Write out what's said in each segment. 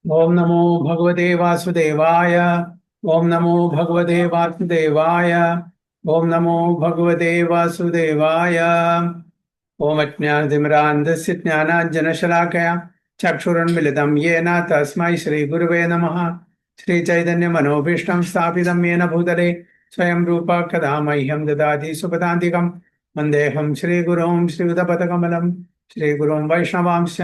ओम नमो भगवते वासुदेवाय। ओम नमो भगवते वासुदेवाय। ओम नमो भगवते वासुदेवाय। ओम अज्ञानतिमिरान्धस्य ज्ञानाञ्जनशलाकया चक्षुरुन्मिलितं येन तस्मै श्रीगुरुवे नमः। श्रीचैतन्यमनोभीष्टं स्थापितं येन भूतले स्वयं रूप कदा मह्यं ददाति सुपदान्तिकं। वन्देऽहं श्रीगुरुं श्रीयुतपदकमलं श्रीगुरुं वैष्णवांश्च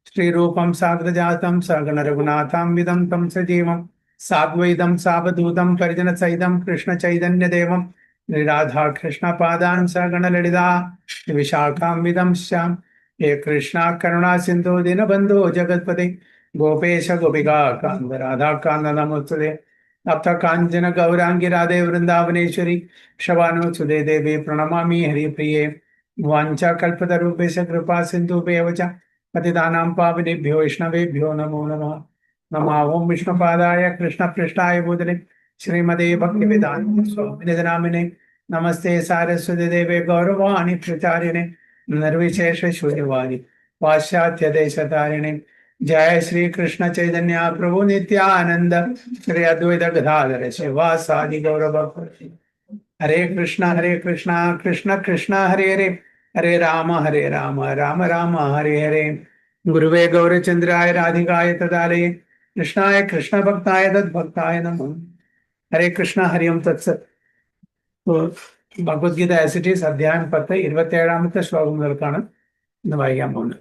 श्रीरूपं साग्रजातं सगणरघुनाथं विदं तं सजीवं साद्वैतं सावधूतं परिजनसहितं कृष्णचैतन्यदेवं राधा कृष्णपादान् सगणललिता विशाखां विदंश्याम्। हे कृष्णा करुणा सिन्धु दीनबन्धो जगत्पते गोपेश गोपिका कान्त राधा कान्त नमोस्तुते। तप्त काञ्चन गौराङ्गी राधे वृन्दावनेश्वरी शवानुसुते देवी प्रणमामि हरिप्रिये। वाञ्छाकल्पतरुभ्यश्च कृपा सिन्धुभ्येव च पतितानां पावनेभ्यो वैष्णवेभ्यो नमो नमः। नमः ओं विष्णुपादाय कृष्णपृष्ठाय भूतले श्रीमते भक्तिवेदान्त स्वामिने नामिने नमस्ते सारस्वती देवे गौरवाणी प्रचारिणे निर्विशेष शून्यवाणी पाश्चात्य देशतारिणे। जय श्री कृष्ण चैतन्य प्रभु नित्यानंद श्री अद्वैत गदाधर शिवासादि गौरभक्ति। हरे कृष्णा कृष्ण कृष्ण हरे हरे हरे राम राम राम हरे हरे। गुरुवे गौरचंद्राय राधिकाय तदालये कृष्णाय कृष्ण भक्ताय तद्भक्ताय नमः। हरे कृष्ण हरि ओम तत्सत्। ഭഗവത്ഗീത ആസ് ഇറ്റ് ഈസ് അധ്യായം 10 27ാമത്തെ ശ്ലോകം മുതൽക്കാണ് ഇന്ന് വായിക്കാൻ പോകുന്നത്.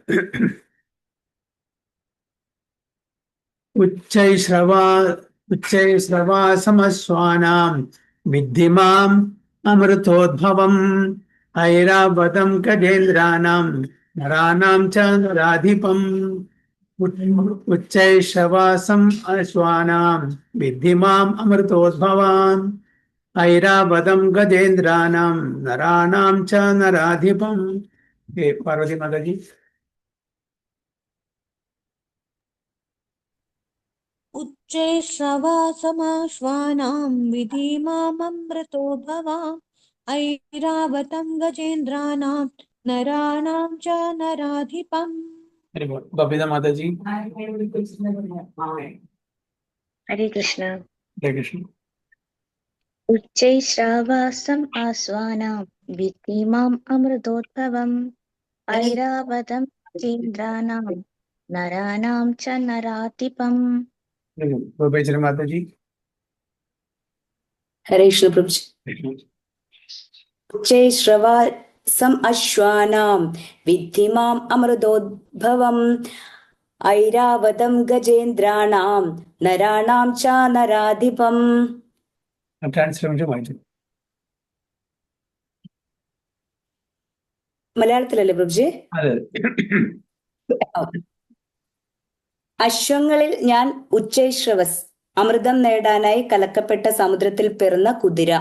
ഉച്ചൈശ്രവാ സമസ്വാനാം വിദ്ധിമാം അമൃതോദ്ഭവം ഐരാവതം ഗജേന്ദ്രാനാം നരാനാം ച നരാധിപം. ഉച്ചൈശ്രവാസം അശ്വാനാം വിദ്ധിമാം അമൃതോദ്ഭവാൻ ഐരാവതം ഗജേന്ദ്രാനാം നരാണാം ച നരാധിപം. പാർവതി മാതാജി. उच्चैश्रवासमाश्वानां विधिमाममृतोद्भवाम् ऐरावतं गजेन्द्राणां नराणां च नराधिपम्. बबीता माताजी. हरे कृष्ण. हरे कृष्ण. उच्चैश्रवासम् आस्वानां विद्धिमाम् अमृतोद्भवम् ऐरावतं गजेन्द्राणां नराणां च नराधिपम्. बबीचरी माताजी. हरे कृष्ण प्रभु जी. उच्चैश्रवासम् अश्वानां विद्धिमाम् अमृतोद्भवम् ऐरावतं गजेन्द्राणां नराणां च नराधिपम्. മലയാളത്തിലല്ലേ പ്രഭുജി? അശ്വങ്ങളിൽ ഞാൻ ഉച്ചൈശ്രവസ്, അമൃതം നേടാനായി കലക്കപ്പെട്ട സമുദ്രത്തിൽ പിറന്ന കുതിര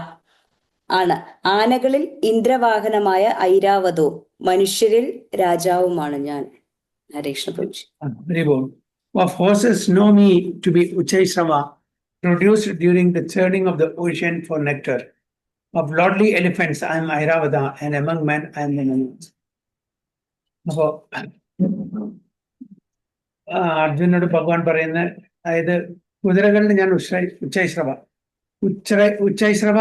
ആണ്. ആനകളിൽ ഇന്ദ്രവാഹനമായ ഐരാവതവും മനുഷ്യരിൽ രാജാവുമാണ് ഞാൻ. ഹരേ Krishna പ്രഭുജി. Of horses know me to be Uchchaisrava, produced during the churning of the ocean for nectar. Of lordly elephants I am Airavata, and among men I am the Nanas. അപ്പോ അർജുനോട് ഭഗവാൻ പറയുന്ന, അതായത് കുതിരകളിൽ ഞാൻ ഉച്ചൈശ്രവ. ഉച്ചൈശ്രവ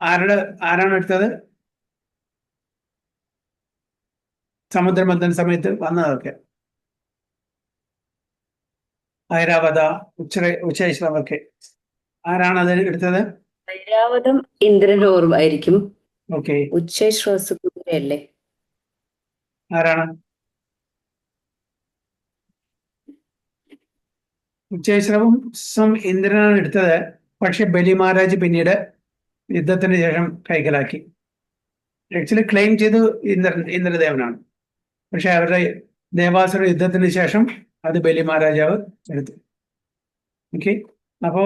ആരാണ് എടുത്തത്? സമുദ്രമന്ഥന സമയത്ത് വന്നതൊക്കെ. ഐരാവത, ഉച്ചൈശ്രവൊക്കെ ആരാണ് അതിൽ എടുത്തത്? ഐരാവതം ഇന്ദ്രന്റെ ഓർമ്മയായിരിക്കും. ഓക്കെ. ഉച്ചൈശ്രവസ് കുതിരയല്ലേ? ആരാണ്? ഉച്ചൈശ്രവം ഇന്ദ്രനാണ് എടുത്തത്. പക്ഷെ ബലി മഹാരാജ് പിന്നീട് യുദ്ധത്തിന് ശേഷം കൈക്കലാക്കി. ആക്ച്വലി ക്ലെയിം ചെയ്ത് ഇന്ദ്രദേവനാണ്. പക്ഷെ അവരുടെ ദേവാസുര യുദ്ധത്തിന് ശേഷം അത് ബലി മഹാരാജാവ് എടുത്തു. ഓക്കെ. അപ്പോ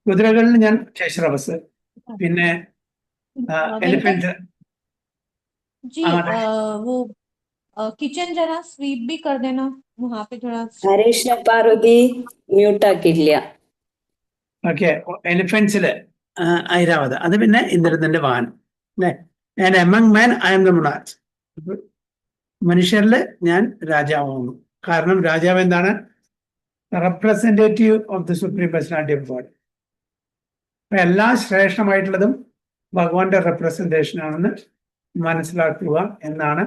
കുതിരകളിൽ ഞാൻ ഉച്ചൈശ്രവസ്, പിന്നെ എലിഫന്റ്. जी वो किचन जरा स्वीप भी कर देना वहां पे थोड़ा. ഹരേഷ്ണ പാർവതി മ്യൂട്ട് ആക്കിയില്ല. ഓക്കെ. എലിഫന്റ്സില് ഐരാവത, അത് പിന്നെ ഇന്ദ്രന്റെ വാഹനം അല്ലെ. ഞാൻ among men I am the monarch. മനുഷ്യരില് ഞാൻ രാജാവാകുന്നു. കാരണം രാജാവ് എന്താണ്? Representative of the supreme personality of God. അപ്പൊ എല്ലാ ശ്രേഷ്ഠമായിട്ടുള്ളതും ഭഗവാന്റെ റെപ്രസെന്റേഷൻ ആണെന്ന് മനസ്സിലാക്കുക എന്നാണ്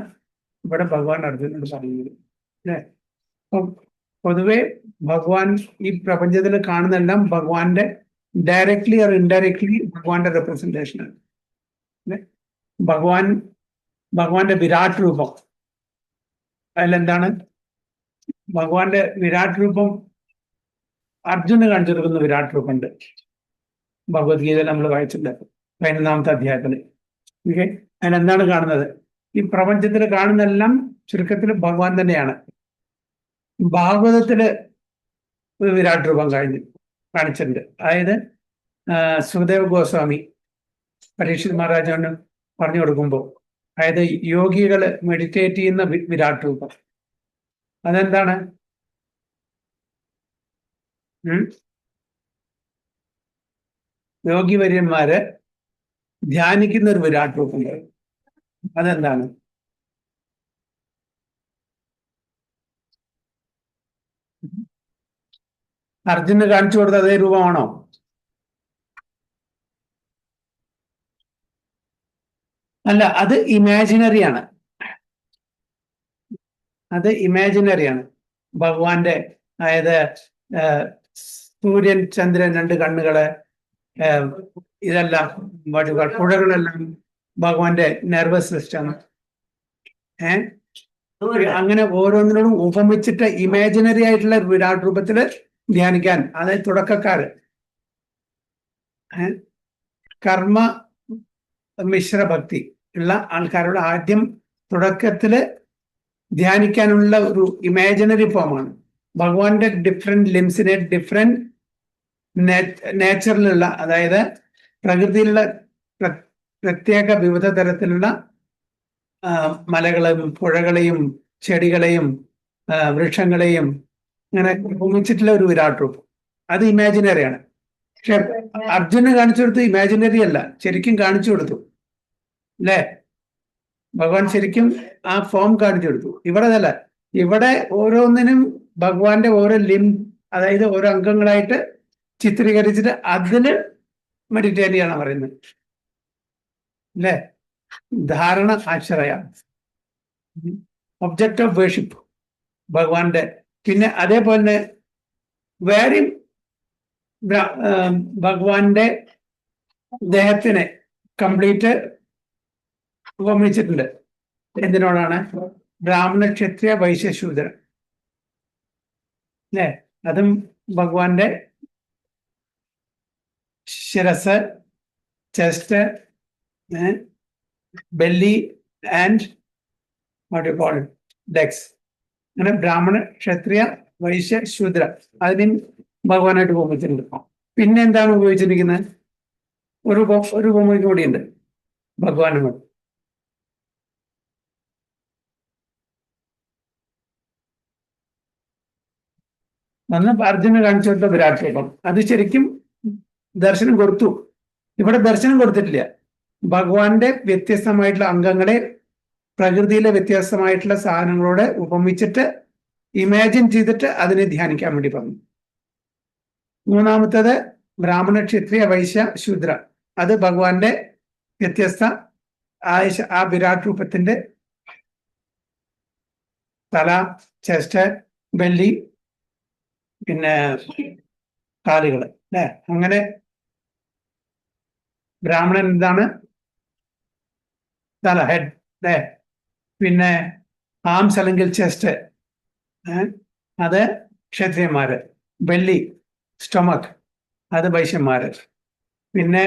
ഇവിടെ ഭഗവാൻ അർജുനോട് പറയുന്നത്. അല്ലേ? അപ്പം പൊതുവെ ഭഗവാൻ ഈ പ്രപഞ്ചത്തിൽ കാണുന്നതെല്ലാം ഭഗവാന്റെ ഡയറക്ട്ലി ഓർ ഇൻഡയറക്ട്ലി ഭഗവാന്റെ റെപ്രസെന്റേഷൻ ആണ്. അല്ലേ? ഭഗവാന്റെ വിരാട് രൂപം, അതിലെന്താണ്? ഭഗവാന്റെ വിരാട് രൂപം അർജുന് കാണിച്ചു കൊടുക്കുന്ന വിരാട് രൂപമുണ്ട്. ഭഗവത്ഗീതയിൽ നമ്മൾ വായിച്ചിട്ടുണ്ട് 11-ാമത്തെ അധ്യായത്തിൽ. ഓക്കെ, അതിലെന്താണ് കാണുന്നത്? ഈ പ്രപഞ്ചത്തിൽ കാണുന്നതെല്ലാം ചുരുക്കത്തിൽ ഭഗവാൻ തന്നെയാണ്. ഭാഗവതത്തില് ഒരു വിരാട് രൂപം കാണിച്ചിട്ടുണ്ട്. അതായത് സുഖദേവ് ഗോസ്വാമി പരീക്ഷിത് മഹാരാജാവിന് പറഞ്ഞു കൊടുക്കുമ്പോൾ, അതായത് യോഗികള് മെഡിറ്റേറ്റ് ചെയ്യുന്ന വിരാട് രൂപം അതെന്താണ്? യോഗിവര്യന്മാര് ധ്യാനിക്കുന്ന ഒരു വിരാട് രൂപമുണ്ട്. അതെന്താണ്? അർജുന് കാണിച്ചു കൊടുത്ത അതേ രൂപമാണോ? അല്ല, അത് ഇമാജിനറിയാണ്. അത് ഇമാജിനറിയാണ്. ഭഗവാന്റെ, അതായത് സൂര്യൻ, ചന്ദ്രൻ, 2 കണ്ണുകള്, ഇതെല്ലാം പുഴകളെല്ലാം ഭഗവാന്റെ നെർവസ് സിസ്റ്റം. അങ്ങനെ ഓരോന്നിനോടും ഉപമിച്ചിട്ട് ഇമാജിനറി ആയിട്ടുള്ള വിരാട് രൂപത്തില് ധ്യാനിക്കാൻ, അതായത് തുടക്കക്കാര് കർമ്മ മിശ്ര ഭക്തി ഉള്ള ആൾക്കാരോട് ആദ്യം തുടക്കത്തില് ധ്യാനിക്കാനുള്ള ഒരു ഇമാജിനറി ഫോമാണ്. ഭഗവാന്റെ ഡിഫറെന്റ് ലിംസിനെ ഡിഫറെന്റ് നേച്ചറിലുള്ള, അതായത് പ്രകൃതിയിലുള്ള പ്രത്യേക വിവിധ തരത്തിലുള്ള മലകളെയും പുഴകളെയും ചെടികളെയും വൃക്ഷങ്ങളെയും അങ്ങനെ ഉപമിച്ചിട്ടുള്ള ഒരു വിരാട് രൂപം. അത് ഇമാജിനറിയാണ്. പക്ഷെ അർജുന് കാണിച്ചു കൊടുത്തു ഇമാജിനറി അല്ല, ശരിക്കും കാണിച്ചു കൊടുത്തു. അല്ലേ? ഭഗവാൻ ശരിക്കും ആ ഫോം കാണിച്ചു കൊടുത്തു. ഇവിടെ അതല്ല, ഇവിടെ ഓരോന്നിനും ഭഗവാന്റെ ഓരോ അതായത് ഓരോ അംഗങ്ങളായിട്ട് ചിത്രീകരിച്ചിട്ട് അതിന് മെഡിറ്റേറ്റ് ചെയ്യാണ് പറയുന്നത്. അല്ലേ? ധാരണ ആശ്രയ, ഒബ്ജക്റ്റ് ഓഫ് വേർഷിപ്പ് ഭഗവാന്റെ. പിന്നെ അതേപോലെ തന്നെ വേറെയും ഭഗവാന്റെ ദേഹത്തിനെ കംപ്ലീറ്റ് ഉപമിച്ചിട്ടുണ്ട്. എന്തിനോടാണ്? ബ്രാഹ്മണ, ക്ഷത്രിയ, വൈശ്യ, ശൂദ്ര. അല്ലേ? അതും ഭഗവാന്റെ ശിരസ്, chest, belly and what you call it, dex. അങ്ങനെ ബ്രാഹ്മണ, ക്ഷത്രിയ, വൈശ്യ, ശൂദ്ര അതിനും ഭഗവാനായിട്ട് ഉപമിച്ചിട്ടുണ്ട്. പിന്നെ എന്താണ് ഉപയോഗിച്ചിരിക്കുന്നത്? ഒരു ഉപമ കൂടിയുണ്ട് ഭഗവാനോട്. അന്ന് അർജുന കാണിച്ചു കൊടുത്ത വിരാട് രൂപം അത് ശരിക്കും ദർശനം കൊടുത്തു. ഇവിടെ ദർശനം കൊടുത്തിട്ടില്ല. ഭഗവാന്റെ വ്യത്യസ്തമായിട്ടുള്ള അംഗങ്ങളെ പ്രകൃതിയിലെ വ്യത്യസ്തമായിട്ടുള്ള സാധനങ്ങളോട് ഉപമിച്ചിട്ട് ഇമാജിൻ ചെയ്തിട്ട് അതിനെ ധ്യാനിക്കാൻ വേണ്ടി പറഞ്ഞു. 3-ാമത്തേത് ബ്രാഹ്മണ, ക്ഷത്രിയ, വൈശ്യ, ശൂദ്ര. അത് ഭഗവാന്റെ വ്യത്യസ്ത ആ വിരാട് രൂപത്തിന്റെ തല, ചെസ്റ്റ്, ബെല്ലി, പിന്നെ കാലുകള്. അല്ലെ? അങ്ങനെ ബ്രാഹ്മണൻ എന്താണ്? തല, ഹെഡ്. അല്ലെ? പിന്നെ ആംസ് അല്ലെങ്കിൽ ചെസ്റ്റ്, അത് ക്ഷത്രിയന്മാര്. ബെല്ലി, സ്റ്റൊമക്, അത് വൈശ്യന്മാര്. പിന്നെ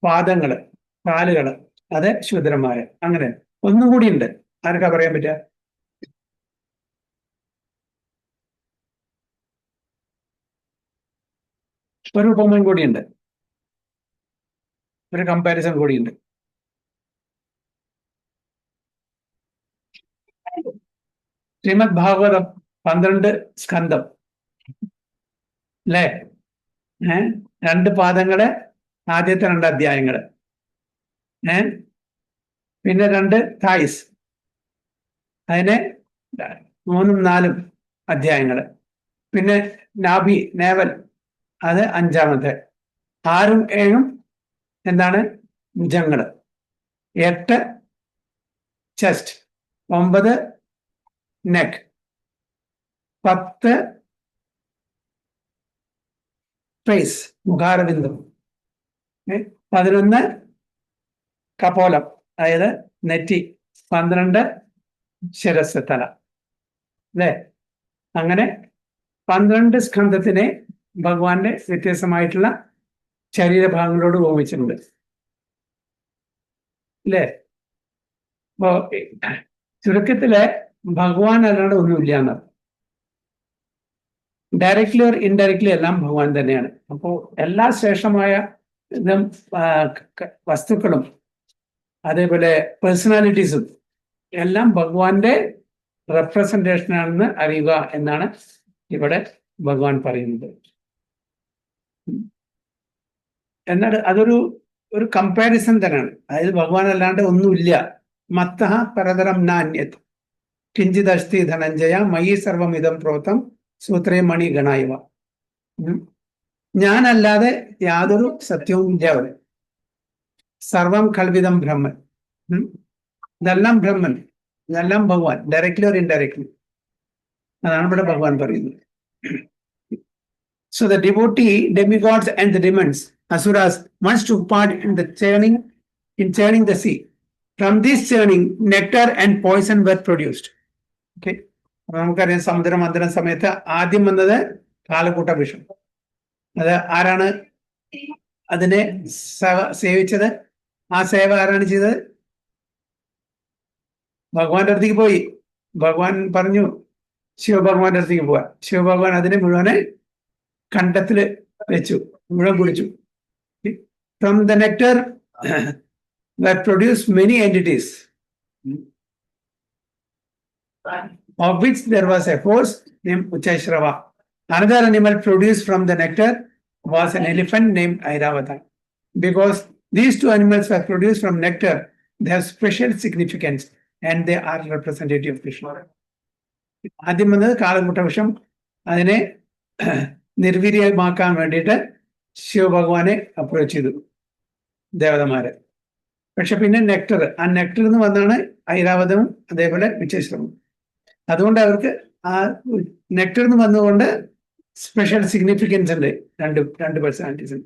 പാദങ്ങള്, കാലുകള്, അത് ശൂദ്രന്മാര്. അങ്ങനെ ഒന്നും കൂടി ഉണ്ട്. ആർക്കാ പറയാൻ പറ്റുക? ഒരു ഉപമയും കൂടിയുണ്ട്, ഒരു കമ്പാരിസൺ കൂടിയുണ്ട്. ശ്രീമദ് ഭാഗവതം 12 സ്കന്ധം. അല്ലേ? 2 പാദങ്ങള്, ആദ്യത്തെ 2 അധ്യായങ്ങള്. പിന്നെ 2 തായ്സ്, അതിനെ 3ഉം 4ഉം അധ്യായങ്ങൾ. പിന്നെ നാഭി നേവൽ അത് 5ാമത്തെ. 6ഉം 7ഉം എന്താണ്? ഭുജങ്ങൾ. 8 ചെസ്റ്റ്. 9 നെക്ക്. 10 ഫേസ് മുഖാരവിന്ദം. 11 കപോലം അതായത് നെറ്റി. 12 ശിരസ് തല. അല്ലേ? അങ്ങനെ 12 സ്കന്ധത്തിനെ ഭഗവാന്റെ വ്യത്യസ്തമായിട്ടുള്ള ശരീരഭാഗങ്ങളോട് ഉപമിച്ചിട്ടുണ്ട്. അല്ലേ? അപ്പോ ചുരുക്കത്തില് ഭഗവാൻ അല്ലാണ്ട് ഒന്നുമില്ല എന്നാണ്. ഡയറക്ട്ലി ഓർ ഇൻഡയറക്ട്ലി എല്ലാം ഭഗവാൻ തന്നെയാണ്. അപ്പോൾ എല്ലാ ശ്രേഷ്ഠമായ ഇതും വസ്തുക്കളും അതേപോലെ പേഴ്സണാലിറ്റീസും എല്ലാം ഭഗവാന്റെ റെപ്രസെന്റേഷൻ ആണെന്ന് അറിയുക എന്നാണ് ഇവിടെ ഭഗവാൻ പറയുന്നത്. എന്നാൽ അതൊരു കമ്പാരിസൺ തന്നെയാണ്. അതായത് ഭഗവാൻ അല്ലാണ്ട് ഒന്നുമില്ല. മത്തഃ പരതരം നാന്യത് കിഞ്ചിത് അസ്തി ധനഞ്ജയ മയി സർവം ഇതം പ്രോതം സൂത്രേ മണി ഗണായവ. ഞാനല്ലാതെ യാതൊരു സത്യവും ഇല്ല അവിടെ. സർവം കൽവിതം ബ്രഹ്മൻ. ഇതെല്ലാം ബ്രഹ്മൻ, ഇതെല്ലാം ഭഗവാൻ, ഡയറക്ട്ലി ഓർ ഇൻഡയറക്ട്ലി. അതാണ് ഇവിടെ ഭഗവാൻ പറയുന്നത്. So the devotee, demigods and the demons, asuras, once took part in churning the sea. From this churning, nectar and poison were produced. Okay. നമുക്കറിയാം സമുദ്ര മന്ഥനം സമയത്ത് ആദ്യം വന്നത് കാലക്കൂട്ട വിഷം. അത് ആരാണ് അതിനെ സേവിച്ചത്? ആ സേവ ആരാണ് ചെയ്തത്? ഭഗവാന്റെ അടുത്തേക്ക് പോയി. ഭഗവാൻ പറഞ്ഞു ശിവഭഗവാന്റെ അടുത്തേക്ക് പോവാ. ശിവഭഗവാൻ അതിനെ മുഴുവനെ കണ്ടത്തില് വെച്ചു, മുഴുവൻ കുടിച്ചു. From the nectar were produced many entities, of which there was a horse named Uchashrava. Another animal produced from the nectar was an elephant named Airavata. Because these two animals were produced from nectar, they have special significance and they are representative of Krishna. ആദ്യം വന്നത് കാളകൂട്ട വിഷം. അതിനെ നിർവീര്യമാക്കാൻ വേണ്ടിയിട്ട് ശിവഭഗവാനെ approach ചെയ്തു ദേവതമാരെ. പക്ഷെ പിന്നെ nectar, ആ നെക്ടറിൽ നിന്ന് വന്നാണ് ഐരാവതവും അതേപോലെ വിച്ചേശ്രമം. അതുകൊണ്ട് അവർക്ക് ആ നെക്ടറിൽ നിന്ന് വന്നുകൊണ്ട് സ്പെഷ്യൽ സിഗ്നിഫിക്കൻസ് ഉണ്ട് രണ്ട് personalities.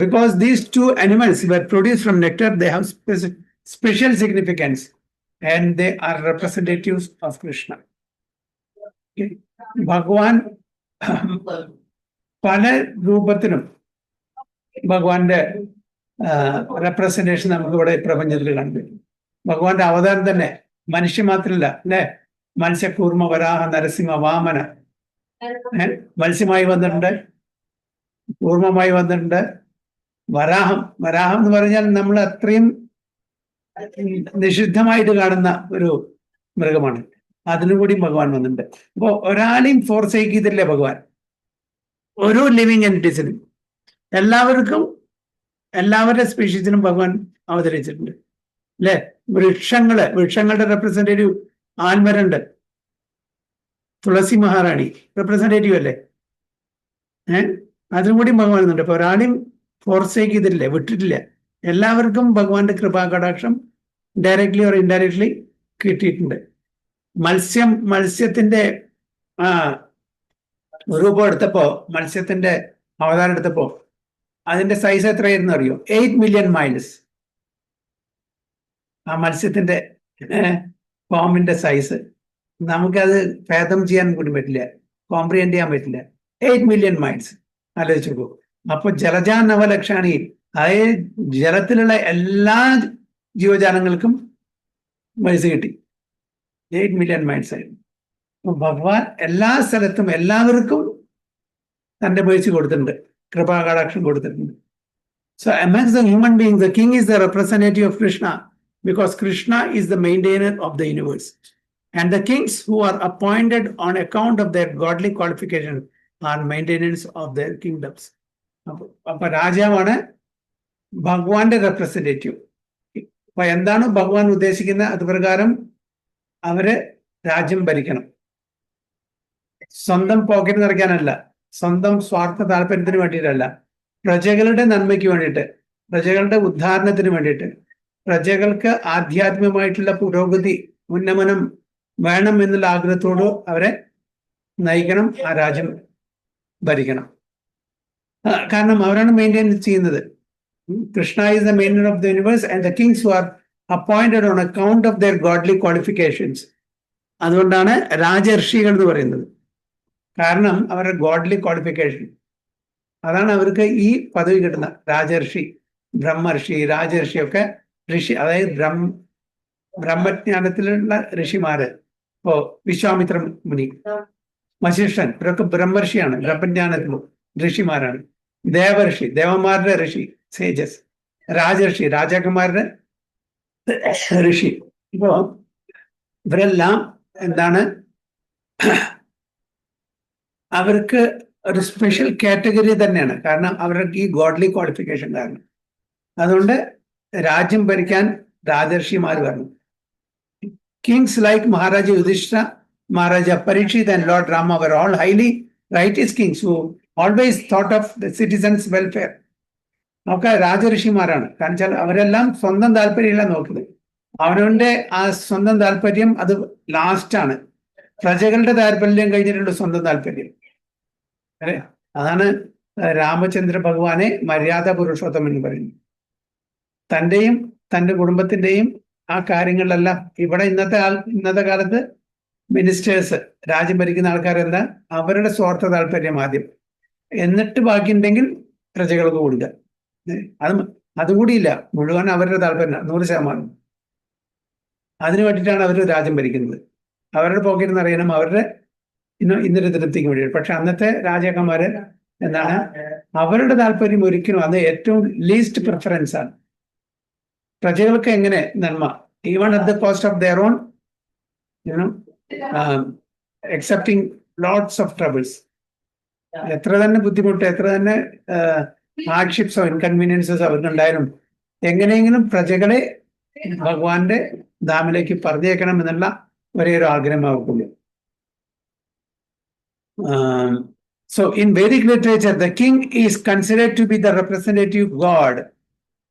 Because these two animals were produced from nectar, they have special significance and they are representatives of Krishna. ഭഗവാൻ പല രൂപത്തിനും ഭഗവാന്റെ റെപ്രസെന്റേഷൻ നമുക്ക് ഇവിടെ പ്രപഞ്ചത്തിൽ കണ്ടു. ഭഗവാന്റെ അവതാരം തന്നെ മനുഷ്യ മാത്രമല്ല, അല്ലെ? മത്സ്യകൂർമ്മ വരാഹ നരസിംഹ വാമന. മത്സ്യമായി വന്നിട്ടുണ്ട്, കൂർമ്മമായി വന്നിട്ടുണ്ട്. വരാഹം എന്ന് പറഞ്ഞാൽ നമ്മൾ അത്രയും നിഷിദ്ധമായിട്ട് കാണുന്ന ഒരു മൃഗമാണ്. അതിനും കൂടി ഭഗവാൻ വന്നിട്ടുണ്ട്. അപ്പോ ഒരാളെയും ഫോർസേക്ക് ചെയ്തില്ലേ ഭഗവാൻ. ഓരോ ലിവിങ് എൻറ്റിറ്റീസിനും എല്ലാവരുടെ സ്പീഷീസിനും ഭഗവാൻ അവതരിച്ചിട്ടുണ്ട്, അല്ലെ? വൃക്ഷങ്ങളുടെ റെപ്രസെന്റേറ്റീവ് ആൽമരണ്ട്, തുളസി മഹാറാണി റെപ്രസെന്റേറ്റീവ് അല്ലേ? അതിനും കൂടി ഭഗവാൻ വന്നിട്ടുണ്ട്. അപ്പൊ ഒരാളെയും ഫോർസേക്ക് ചെയ്തിട്ടില്ലേ, വിട്ടിട്ടില്ല. എല്ലാവർക്കും ഭഗവാന്റെ കൃപാകടാക്ഷം ഡയറക്ട്ലി ഓർ ഇൻഡയറക്ട്ലി കിട്ടിയിട്ടുണ്ട്. മത്സ്യത്തിന്റെ രൂപം എടുത്തപ്പോ, മത്സ്യത്തിന്റെ അവതാരം എടുത്തപ്പോ അതിന്റെ സൈസ് എത്രയായിരുന്നു അറിയോ? 8 മില്യൺ മൈൽസ്. ആ മത്സ്യത്തിന്റെ ഫോമിന്റെ സൈസ് നമുക്കത് ഭേദം ചെയ്യാൻ കൂടി പറ്റില്ല, കോംപ്രിഹെൻഡ് ചെയ്യാൻ പറ്റില്ല. 8 മില്യൺ മൈൽസ് ആലോചിച്ചു നോക്കൂ. അപ്പൊ ജലജാ നവലക്ഷാണി, അതായത് ജലത്തിലുള്ള എല്ലാ ജീവജാലങ്ങൾക്കും വയസ്സ് കിട്ടി. 8 മില്യൺ മൈൽസ് ആയിരുന്നു. ഭഗവാൻ എല്ലാ സ്ഥലത്തും എല്ലാവർക്കും തന്റെ മേഴ്സി കൊടുത്തിട്ടുണ്ട്, കൃപാകടാക്ഷം കൊടുത്തിട്ടുണ്ട്. So amongst the human beings, the king is the representative of Krishna, because Krishna is the maintainer of the universe. And the kings who are appointed on account of their godly qualification are maintainers of their kingdoms. അപ്പൊ രാജാവാണ് ഭഗവാന്റെ representative. അപ്പൊ എന്താണ് ഭഗവാൻ ഉദ്ദേശിക്കുന്നത്, അത് പ്രകാരം അവര് രാജ്യം ഭരിക്കണം. സ്വന്തം പോക്കറ്റ് നിറയ്ക്കാനല്ല, സ്വന്തം സ്വാർത്ഥ താല്പര്യത്തിന് വേണ്ടിയിട്ടല്ല, പ്രജകളുടെ നന്മയ്ക്ക് വേണ്ടിയിട്ട്, പ്രജകളുടെ ഉദ്ധാരണത്തിന് വേണ്ടിയിട്ട്, പ്രജകൾക്ക് ആധ്യാത്മികമായിട്ടുള്ള പുരോഗതി, ഉന്നമനം വേണം എന്നുള്ള ആഗ്രഹത്തോട് അവരെ നയിക്കണം, ആ രാജ്യം ഭരിക്കണം. കാരണം അവരാണ് മെയിൻറ്റെയിൻ ചെയ്യുന്നത്. Krishna is the maintainer of the universe and the Kings who are appointed on account of their godly qualifications. അതുകൊണ്ടാണ് രാജർഷികൾ എന്ന് പറയുന്നത്. കാരണം അവരുടെ ഗോഡ്ലി ക്വാളിഫിക്കേഷൻ, അതാണ് അവർക്ക് ഈ പദവി കിട്ടുന്ന രാജർഷി, ബ്രഹ്മർഷി, രാജർഷി ഒക്കെ ഋഷി, അതായത് ബ്രഹ്മജ്ഞാനത്തിലുള്ള ഋഷിമാര്. ഇപ്പോ വിശ്വാമിത്ര മുനി, വശിഷ്ഠൻ, ഇവരൊക്കെ ബ്രഹ്മർഷിയാണ്, ബ്രഹ്മജ്ഞാനത്തിലും ഋഷിമാരാണ്. ദേവർഷി, ദേവന്മാരുടെ ഋഷി, സേജസ്. രാജർഷി, രാജാക്കന്മാരുടെ ഋഷി. ഇപ്പോ ഇവരെല്ലാം എന്താണ്, അവർക്ക് ഒരു സ്പെഷ്യൽ കാറ്റഗറി തന്നെയാണ്. കാരണം അവർക്ക് ഈ ഗോഡ്ലി ക്വാളിഫിക്കേഷൻ കാരണം. അതുകൊണ്ട് രാജ്യം ഭരിക്കാൻ രാജർഷിമാർ വരണം. Kings like Maharaja Yudhishthira, Maharaja Parikshit and Lord Rama were all highly righteous kings who always thought of the citizens' welfare. ഒക്കെ രാജഋഷിമാരാണ്. കാരണം വെച്ചാൽ അവരെല്ലാം സ്വന്തം താല്പര്യമല്ല നോക്കുന്നത്, അവനവന്റെ ആ സ്വന്തം താല്പര്യം അത് ലാസ്റ്റാണ്. പ്രജകളുടെ താല്പര്യം കഴിഞ്ഞിട്ടുള്ള സ്വന്തം താല്പര്യം. അല്ലെ, അതാണ് രാമചന്ദ്ര ഭഗവാനെ മര്യാദ പുരുഷോത്തമൻ എന്ന് പറയുന്നത്. തൻ്റെയും തൻ്റെ കുടുംബത്തിൻ്റെയും ആ കാര്യങ്ങളിലെല്ലാം ഇവിടെ ഇന്നത്തെ കാലത്ത് മിനിസ്റ്റേഴ്സ്, രാജ്യം ഭരിക്കുന്ന ആൾക്കാരെന്താ, അവരുടെ സ്വാർത്ഥ താല്പര്യം ആദ്യം, എന്നിട്ട് ബാക്കിയുണ്ടെങ്കിൽ പ്രജകൾക്ക് കൊടുക്കുക. അതുകൂടിയില്ല, മുഴുവൻ അവരുടെ താല്പര്യം 100%. അതിനു വേണ്ടിയിട്ടാണ് അവർ രാജ്യം ഭരിക്കുന്നത്. അവരുടെ പോക്കറ്റ് നിറയണം, അവരുടെ ഇന്നൊരു തൃപ്തിക്ക് വേണ്ടിയിട്ട്. പക്ഷെ അന്നത്തെ രാജാക്കന്മാര് എന്താണ്, അവരുടെ താല്പര്യം ഒരിക്കലും, അത് ഏറ്റവും ലീസ്റ്റ് പ്രിഫറൻസ് ആണ്. പ്രജകൾക്ക് എങ്ങനെ നന്മ, even at the cost of their own accepting lots of troubles. എത്ര തന്നെ ബുദ്ധിമുട്ട്, എത്ര തന്നെ ഹാർഡ്ഷിപ്സോ ഇൻകൺവീനിയൻസസോ അവർക്കുണ്ടായാലും എങ്ങനെയെങ്കിലും പ്രജകളെ ഭഗവാന്റെ ധാമിലേക്ക് പറഞ്ഞേക്കണം എന്നുള്ള ഒരേ ഒരു ആഗ്രഹം അവർക്കുള്ളൂ. So in Vedic literature, the king is considered to be the representative god.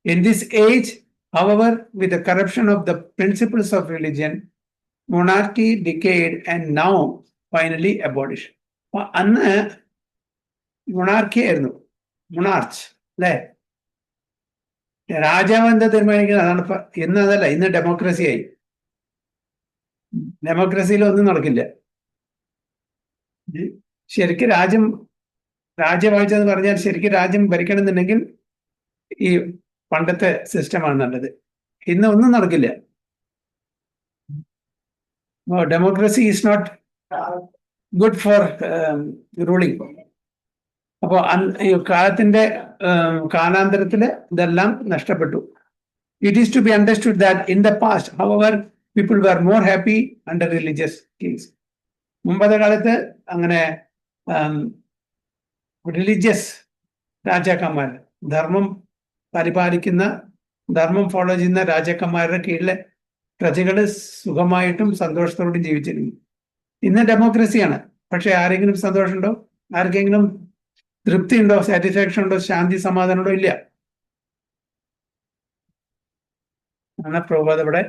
In this age, however, with the corruption of the principles of religion, monarchy decayed and now finally abolished. അന്ന് monarchy ആയിരുന്നു, മൊണാർച്ച് അല്ലെ, രാജാവ് എന്താ തീരുമാനിക്കുന്നത് അതാണ്. ഇന്ന് അതല്ല, ഇന്ന് ഡെമോക്രസി ആയി. ഡെമോക്രസിയിൽ ഒന്നും നടക്കില്ല. ശരിക്കും രാജ്യവാഴ്ച എന്ന് പറഞ്ഞാൽ ശരിക്കും രാജ്യം ഭരിക്കണമെന്നുണ്ടെങ്കിൽ ഈ പണ്ടത്തെ സിസ്റ്റമാണ് നല്ലത്. ഇന്ന് ഒന്നും നടക്കില്ല. Democracy is not good for ruling. അപ്പോൾ കാലത്തിന്റെ കാലാന്തരത്തില് ഇതെല്ലാം നഷ്ടപ്പെട്ടു. It is to be understood that in the past, however, people were more happy under religious kings. മുമ്പത്തെ കാലത്ത് അങ്ങനെ റിലീജിയസ് രാജാക്കന്മാർ, ധർമ്മം പരിപാലിക്കുന്ന, ധർമ്മം ഫോളോ ചെയ്യുന്ന രാജാക്കന്മാരുടെ കീഴിലെ പ്രജകൾ സുഖമായിട്ടും സന്തോഷത്തോടും ജീവിച്ചിരുന്നു. ഇന്ന് ഡെമോക്രസിയാണ്. പക്ഷെ ആരെങ്കിലും സന്തോഷമുണ്ടോ? ആർക്കെങ്കിലും തൃപ്തി ഉണ്ടോ? സാറ്റിസ്ഫാക്ഷൻ ഉണ്ടോ? ശാന്തി സമാധാനം ഉണ്ടോ? ഇല്ല. ആണ് പ്രഭുപാദ് ഇവിടെ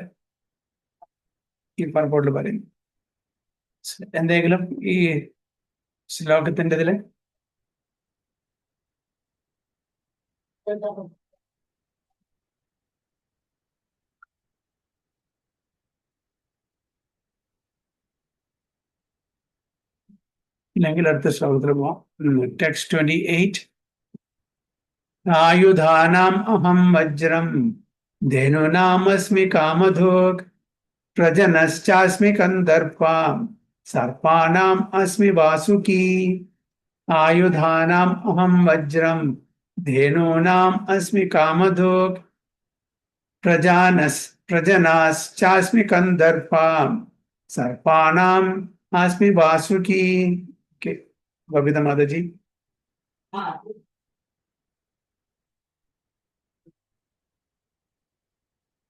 ഈ പർപ്പോട്ടിൽ പറയും. എന്തെങ്കിലും ഈ ശ്ലോകത്തിന്റെ ഇതില് ഇല്ലെങ്കിൽ അടുത്ത ശ്ലോകത്തിൽ പോവാം. ടെക്സ്റ്റ് 28. ആയുധാനാം അഹം വജ്രം ധേനുനാമസ്മി കാമധോക് പ്രജനശ്ചാസ്മി കന്ദർപ്പാം സർപ്പാനാം അസ്മി വാസുകി. ആയുധാനാം അഹം വജ്രം ധേനൂനാം അസ്മി കാമധോക് പ്രജനാശ്ചാസ്മി കന്ദർപ്പാം സർപ്പാനാം അസ്മി വാസുകി. ബബിത മാതാജി.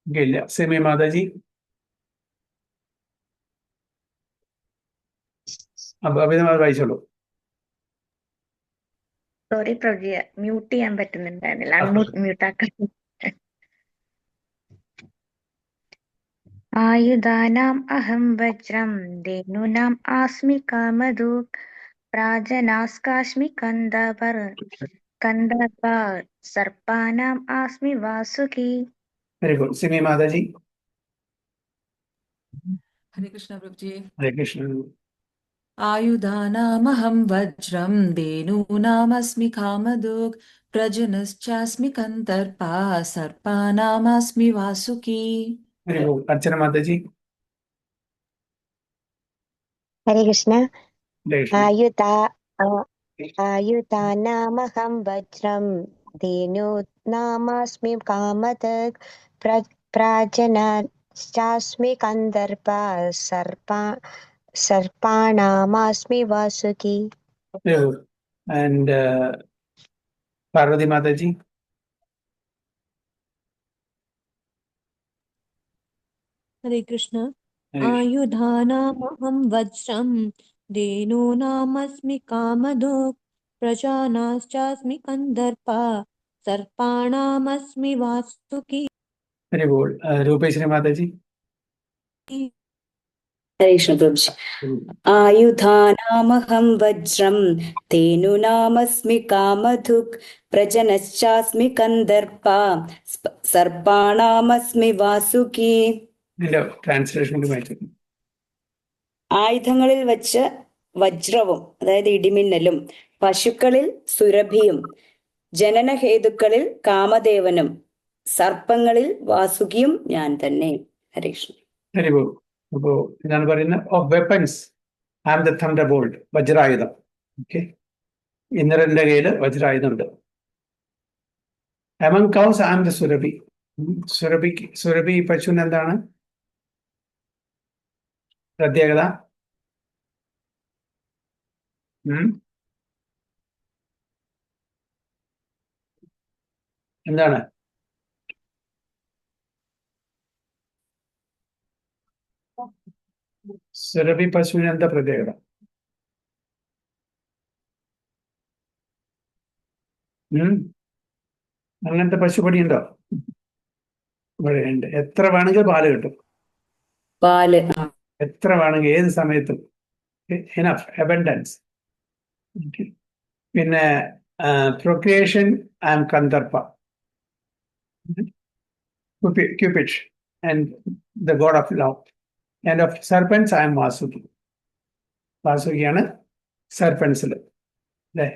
ഇല്ല, സെമി മാതാജി. അപ്പൊ അഭിനവ് വായിച്ചോളൂ. സോറി പ്രഭുജി, മ്യൂട്ട് ചെയ്യാൻ പറ്റുന്നുണ്ടായിരുന്നില്ല, അൺമ്യൂട്ട് ആക്കാൻ. ആയുധാനാം അഹം വജ്രം ധേനൂനാം ആസ്മി കാമധൂക് പ്രാജനാസ്കാശ്മി കന്ദർപ സർപ്പാനാം ആസ്മി വാസുകി. Very good. സിമി മാതാജി. ഹരേ കൃഷ്ണ പ്രഭുജി. ഹരേ കൃഷ്ണ. ആയുധാനാമഹം വജ്രം ധേനൂനാമസ്മി കാമധുക് പ്രജനശ്ചാസ്മി കന്ദർപ സർപ്പാനാമസ്മി വാസുകി. Very good. അർച്ചന മാതാജി. ഹരേ കൃഷ്ണ. ഹരേ കൃഷ്ണ. ആയുധാനാമഹം വജ്രം ധേനൂനാമസ്മി കാമധുക് പ്രാജനാശ്ചാസ്മി കന്ദർപ സർപ്പാണാമസ്മി Vasuki. Very good. And Parvati Mataji. Hare Krishna. Hare Krishna. ആയുധാനാമഹം വജ്രം ധേനൂനാമസ്മി കാമധുക് പ്രജാനാശ്ചാസ്മി കന്ദർപ സർപ്പാണാമസ്മി Vasuki. Very good. Rupeshri Mataji. ഹരേ കൃഷ്ണ പ്രഭുജി. ആയുധാനാമഹം വജ്രം ധേനുനാമസ്മി കാമധുക് പ്രജനശ്ചാസ്മി കന്ദർപ സർപ്പാണാമസ്മി വാസുകി. ഇതിന്റെ ട്രാൻസ്ലേഷൻ വായിച്ചു. ആയുധങ്ങളിൽ വച്ച് വജ്രവും, അതായത് ഇടിമിന്നലും, പശുക്കളിൽ സുരഭിയും, ജനനഹേതുക്കളിൽ കാമദേവനും, സർപ്പങ്ങളിൽ വാസുകിയും ഞാൻ തന്നെ. ഹരേ കൃഷ്ണ. Very good. അപ്പോ ഞാൻ പറയുന്നത് of weapons I am the thunderbolt, വജ്രായുധം. ഓക്കെ, ഇന്ദ്രന്റെ കയ്യില് വജ്രായുധം ഉണ്ട്. Among cows I am the Surabhi. Surabhi പശുവിന് എന്താണ് പ്രത്യേകത? എന്താണ്? സുരഭി പശുവിന് എന്താ പ്രത്യേകത? അങ്ങനത്തെ പശുപടി ഉണ്ടോ? ഇവിടെ ഉണ്ട്. എത്ര വേണമെങ്കിൽ പാല് കിട്ടും. പാല് എത്ര വേണമെങ്കിൽ ഏത് സമയത്തും. Enough abundance. പിന്നെ procreation and Kandarpa, Cupid and the god of love. And of serpents I am Vasuki. വാസുകിയാണ് സർപ്പൻസിൽ അല്ലേ?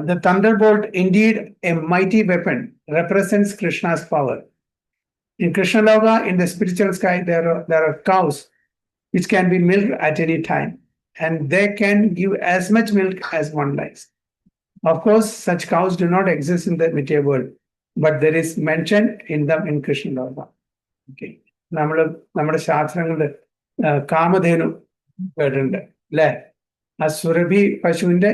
The thunderbolt, indeed a mighty weapon, represents Krishna's power. In Krishna Loka, in the spiritual sky, there are cows which can be milked at any time, and they can give as much milk as one likes. Of course, such cows do not exist in the material world, but there is mention in them in Krishna Loka. Okay. നമ്മുടെ ശാസ്ത്രങ്ങളിൽ കാമധേനു കേട്ടിട്ടുണ്ട് അല്ലേ? ആ സുരഭി പശുവിന്റെ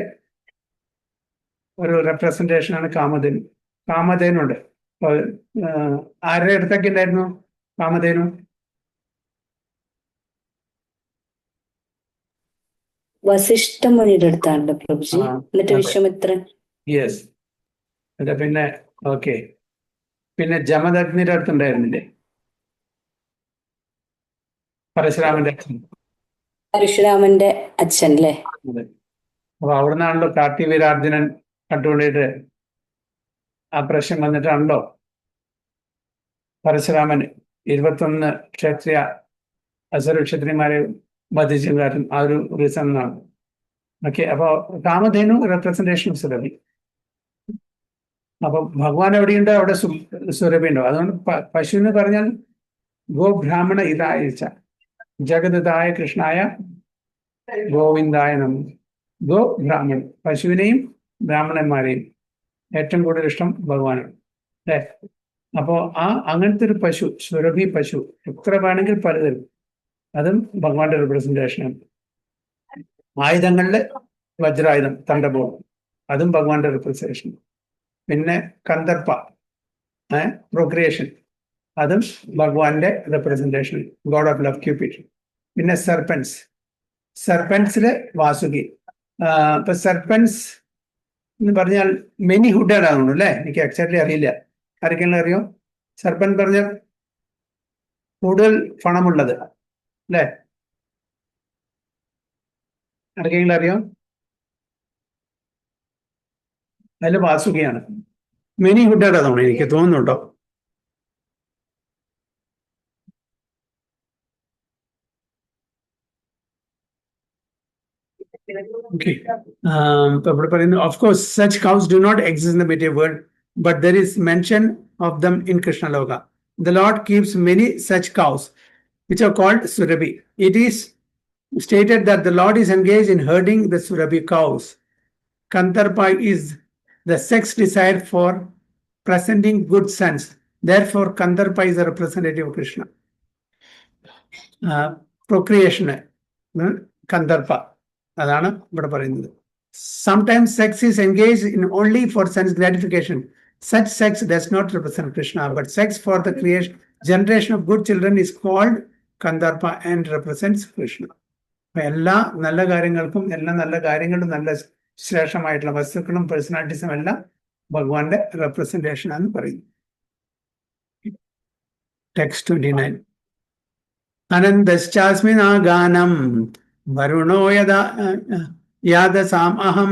ഒരു representation ആണ് കാമധേനു. കാമധേനുണ്ട്. ആരുടെ അടുത്തൊക്കെ ഉണ്ടായിരുന്നു കാമധേനു? വസിഷ്ഠ മുനിയുടെ അടുത്താണ് പ്രഭുജി. എന്നിട്ട് വിശ്വാമിത്രൻ. യെസ്. പിന്നെ ഓക്കെ. പിന്നെ ജമദഗ്നിയുടെ അടുത്തുണ്ടായിരുന്നില്ലേ? പരശുരാമന്റെ അച്ഛൻ. പരശുരാമന്റെ അച്ഛൻ അല്ലേ? അതെ. അപ്പൊ അവിടുന്നാണല്ലോ കാർത്തിവീരാർജുനൻ കണ്ടുകൊണ്ടിട്ട് ആ പ്രശ്നം വന്നിട്ടാണല്ലോ പരശുരാമൻ 21 ക്ഷത്രിയ അസുരക്ഷത്രിയന്മാരെ വധിച്ചു കാര്യം. ആ ഒരു റീസൺ എന്നാണ്. ഓക്കെ. അപ്പൊ കാമധേനു റെപ്രസെന്റേഷൻ ഓഫ് സുരഭി. അപ്പൊ ഭഗവാൻ എവിടെയുണ്ടോ അവിടെ സുരഭി ഉണ്ടോ. അതുകൊണ്ട് പശുവിന് പറഞ്ഞാൽ ഗോ ബ്രാഹ്മണ ഇതായിച്ച ജഗദായ കൃഷ്ണായ ഗോവിന്ദായ നമഃ. ഗോ ബ്രാഹ്മൺ, പശുവിനെയും ബ്രാഹ്മണന്മാരെയും ഏറ്റവും കൂടുതൽ ഇഷ്ടം ഭഗവാനാണ് അല്ലേ? അപ്പോ അങ്ങനത്തെ ഒരു പശു, സുരഭി പശു, എത്ര വേണമെങ്കിൽ പലതരും. അതും ഭഗവാന്റെ റെപ്രസെന്റേഷനാണ്. ആയുധങ്ങളില് വജ്രായുധം, തണ്ടബോൾ, അതും ഭഗവാന്റെ റെപ്രസെന്റേഷൻ. പിന്നെ കന്ദർപ്പ, പ്രൊക്രിയേഷൻ, അതും ഭഗവാന്റെ റെപ്രസെന്റേഷൻ, ഗോഡ് ഓഫ് ലവ്, ക്യൂപിഡ്. പിന്നെ സർപ്പൻസ്, സർപ്പൻസില് വാസുകി. ഇപ്പൊ സർപ്പൻസ് എന്ന് പറഞ്ഞാൽ മെനി ഹുഡഡ് ആകുന്നു അല്ലേ? എനിക്ക് എക്സാക്ട്ലി അറിയില്ല. ആർക്കെങ്കിലും അറിയോ? സർപ്പൻ പറഞ്ഞ കൂടുതൽ പണമുള്ളത് അല്ലേ? ആർക്കെങ്കിലും അറിയോ? അതിൽ വാസുകിയാണ്. മെനി ഹുഡഡ് ആകുന്നു എനിക്ക് തോന്നുന്നുണ്ടോ? Okay. Of course, such cows do not exist in the material world, but there is mention of them in Krishna Loka. The Lord keeps many such cows, which are called Surabhi. It is stated that the Lord is engaged in herding the Surabhi cows. Kantarpa is the sex desire for presenting good sons. Therefore, Kantarpa is a representative of Krishna. Procreation, Kantarpa. അതാണ് ഇവിടെ പറയുന്നത്. Sometimes sex is engaged in only for sense gratification. Such sex does not represent Krishna, but sex for the creation, generation of good children is called Kandarpa and represents Krishna. എല്ലാ നല്ല കാര്യങ്ങൾക്കും നല്ല ശ്രേഷ്ഠമായിട്ടുള്ള വസ്തുക്കളും പേഴ്സണാലിറ്റീസും എല്ലാം ഭഗവാന്റെ റെപ്രസെന്റേഷൻ ആണെന്ന് പറയുന്നു. Text 29. അനന്തശ്ചാസ്മി നാഗാനം വരുണോ യാദസാം അഹം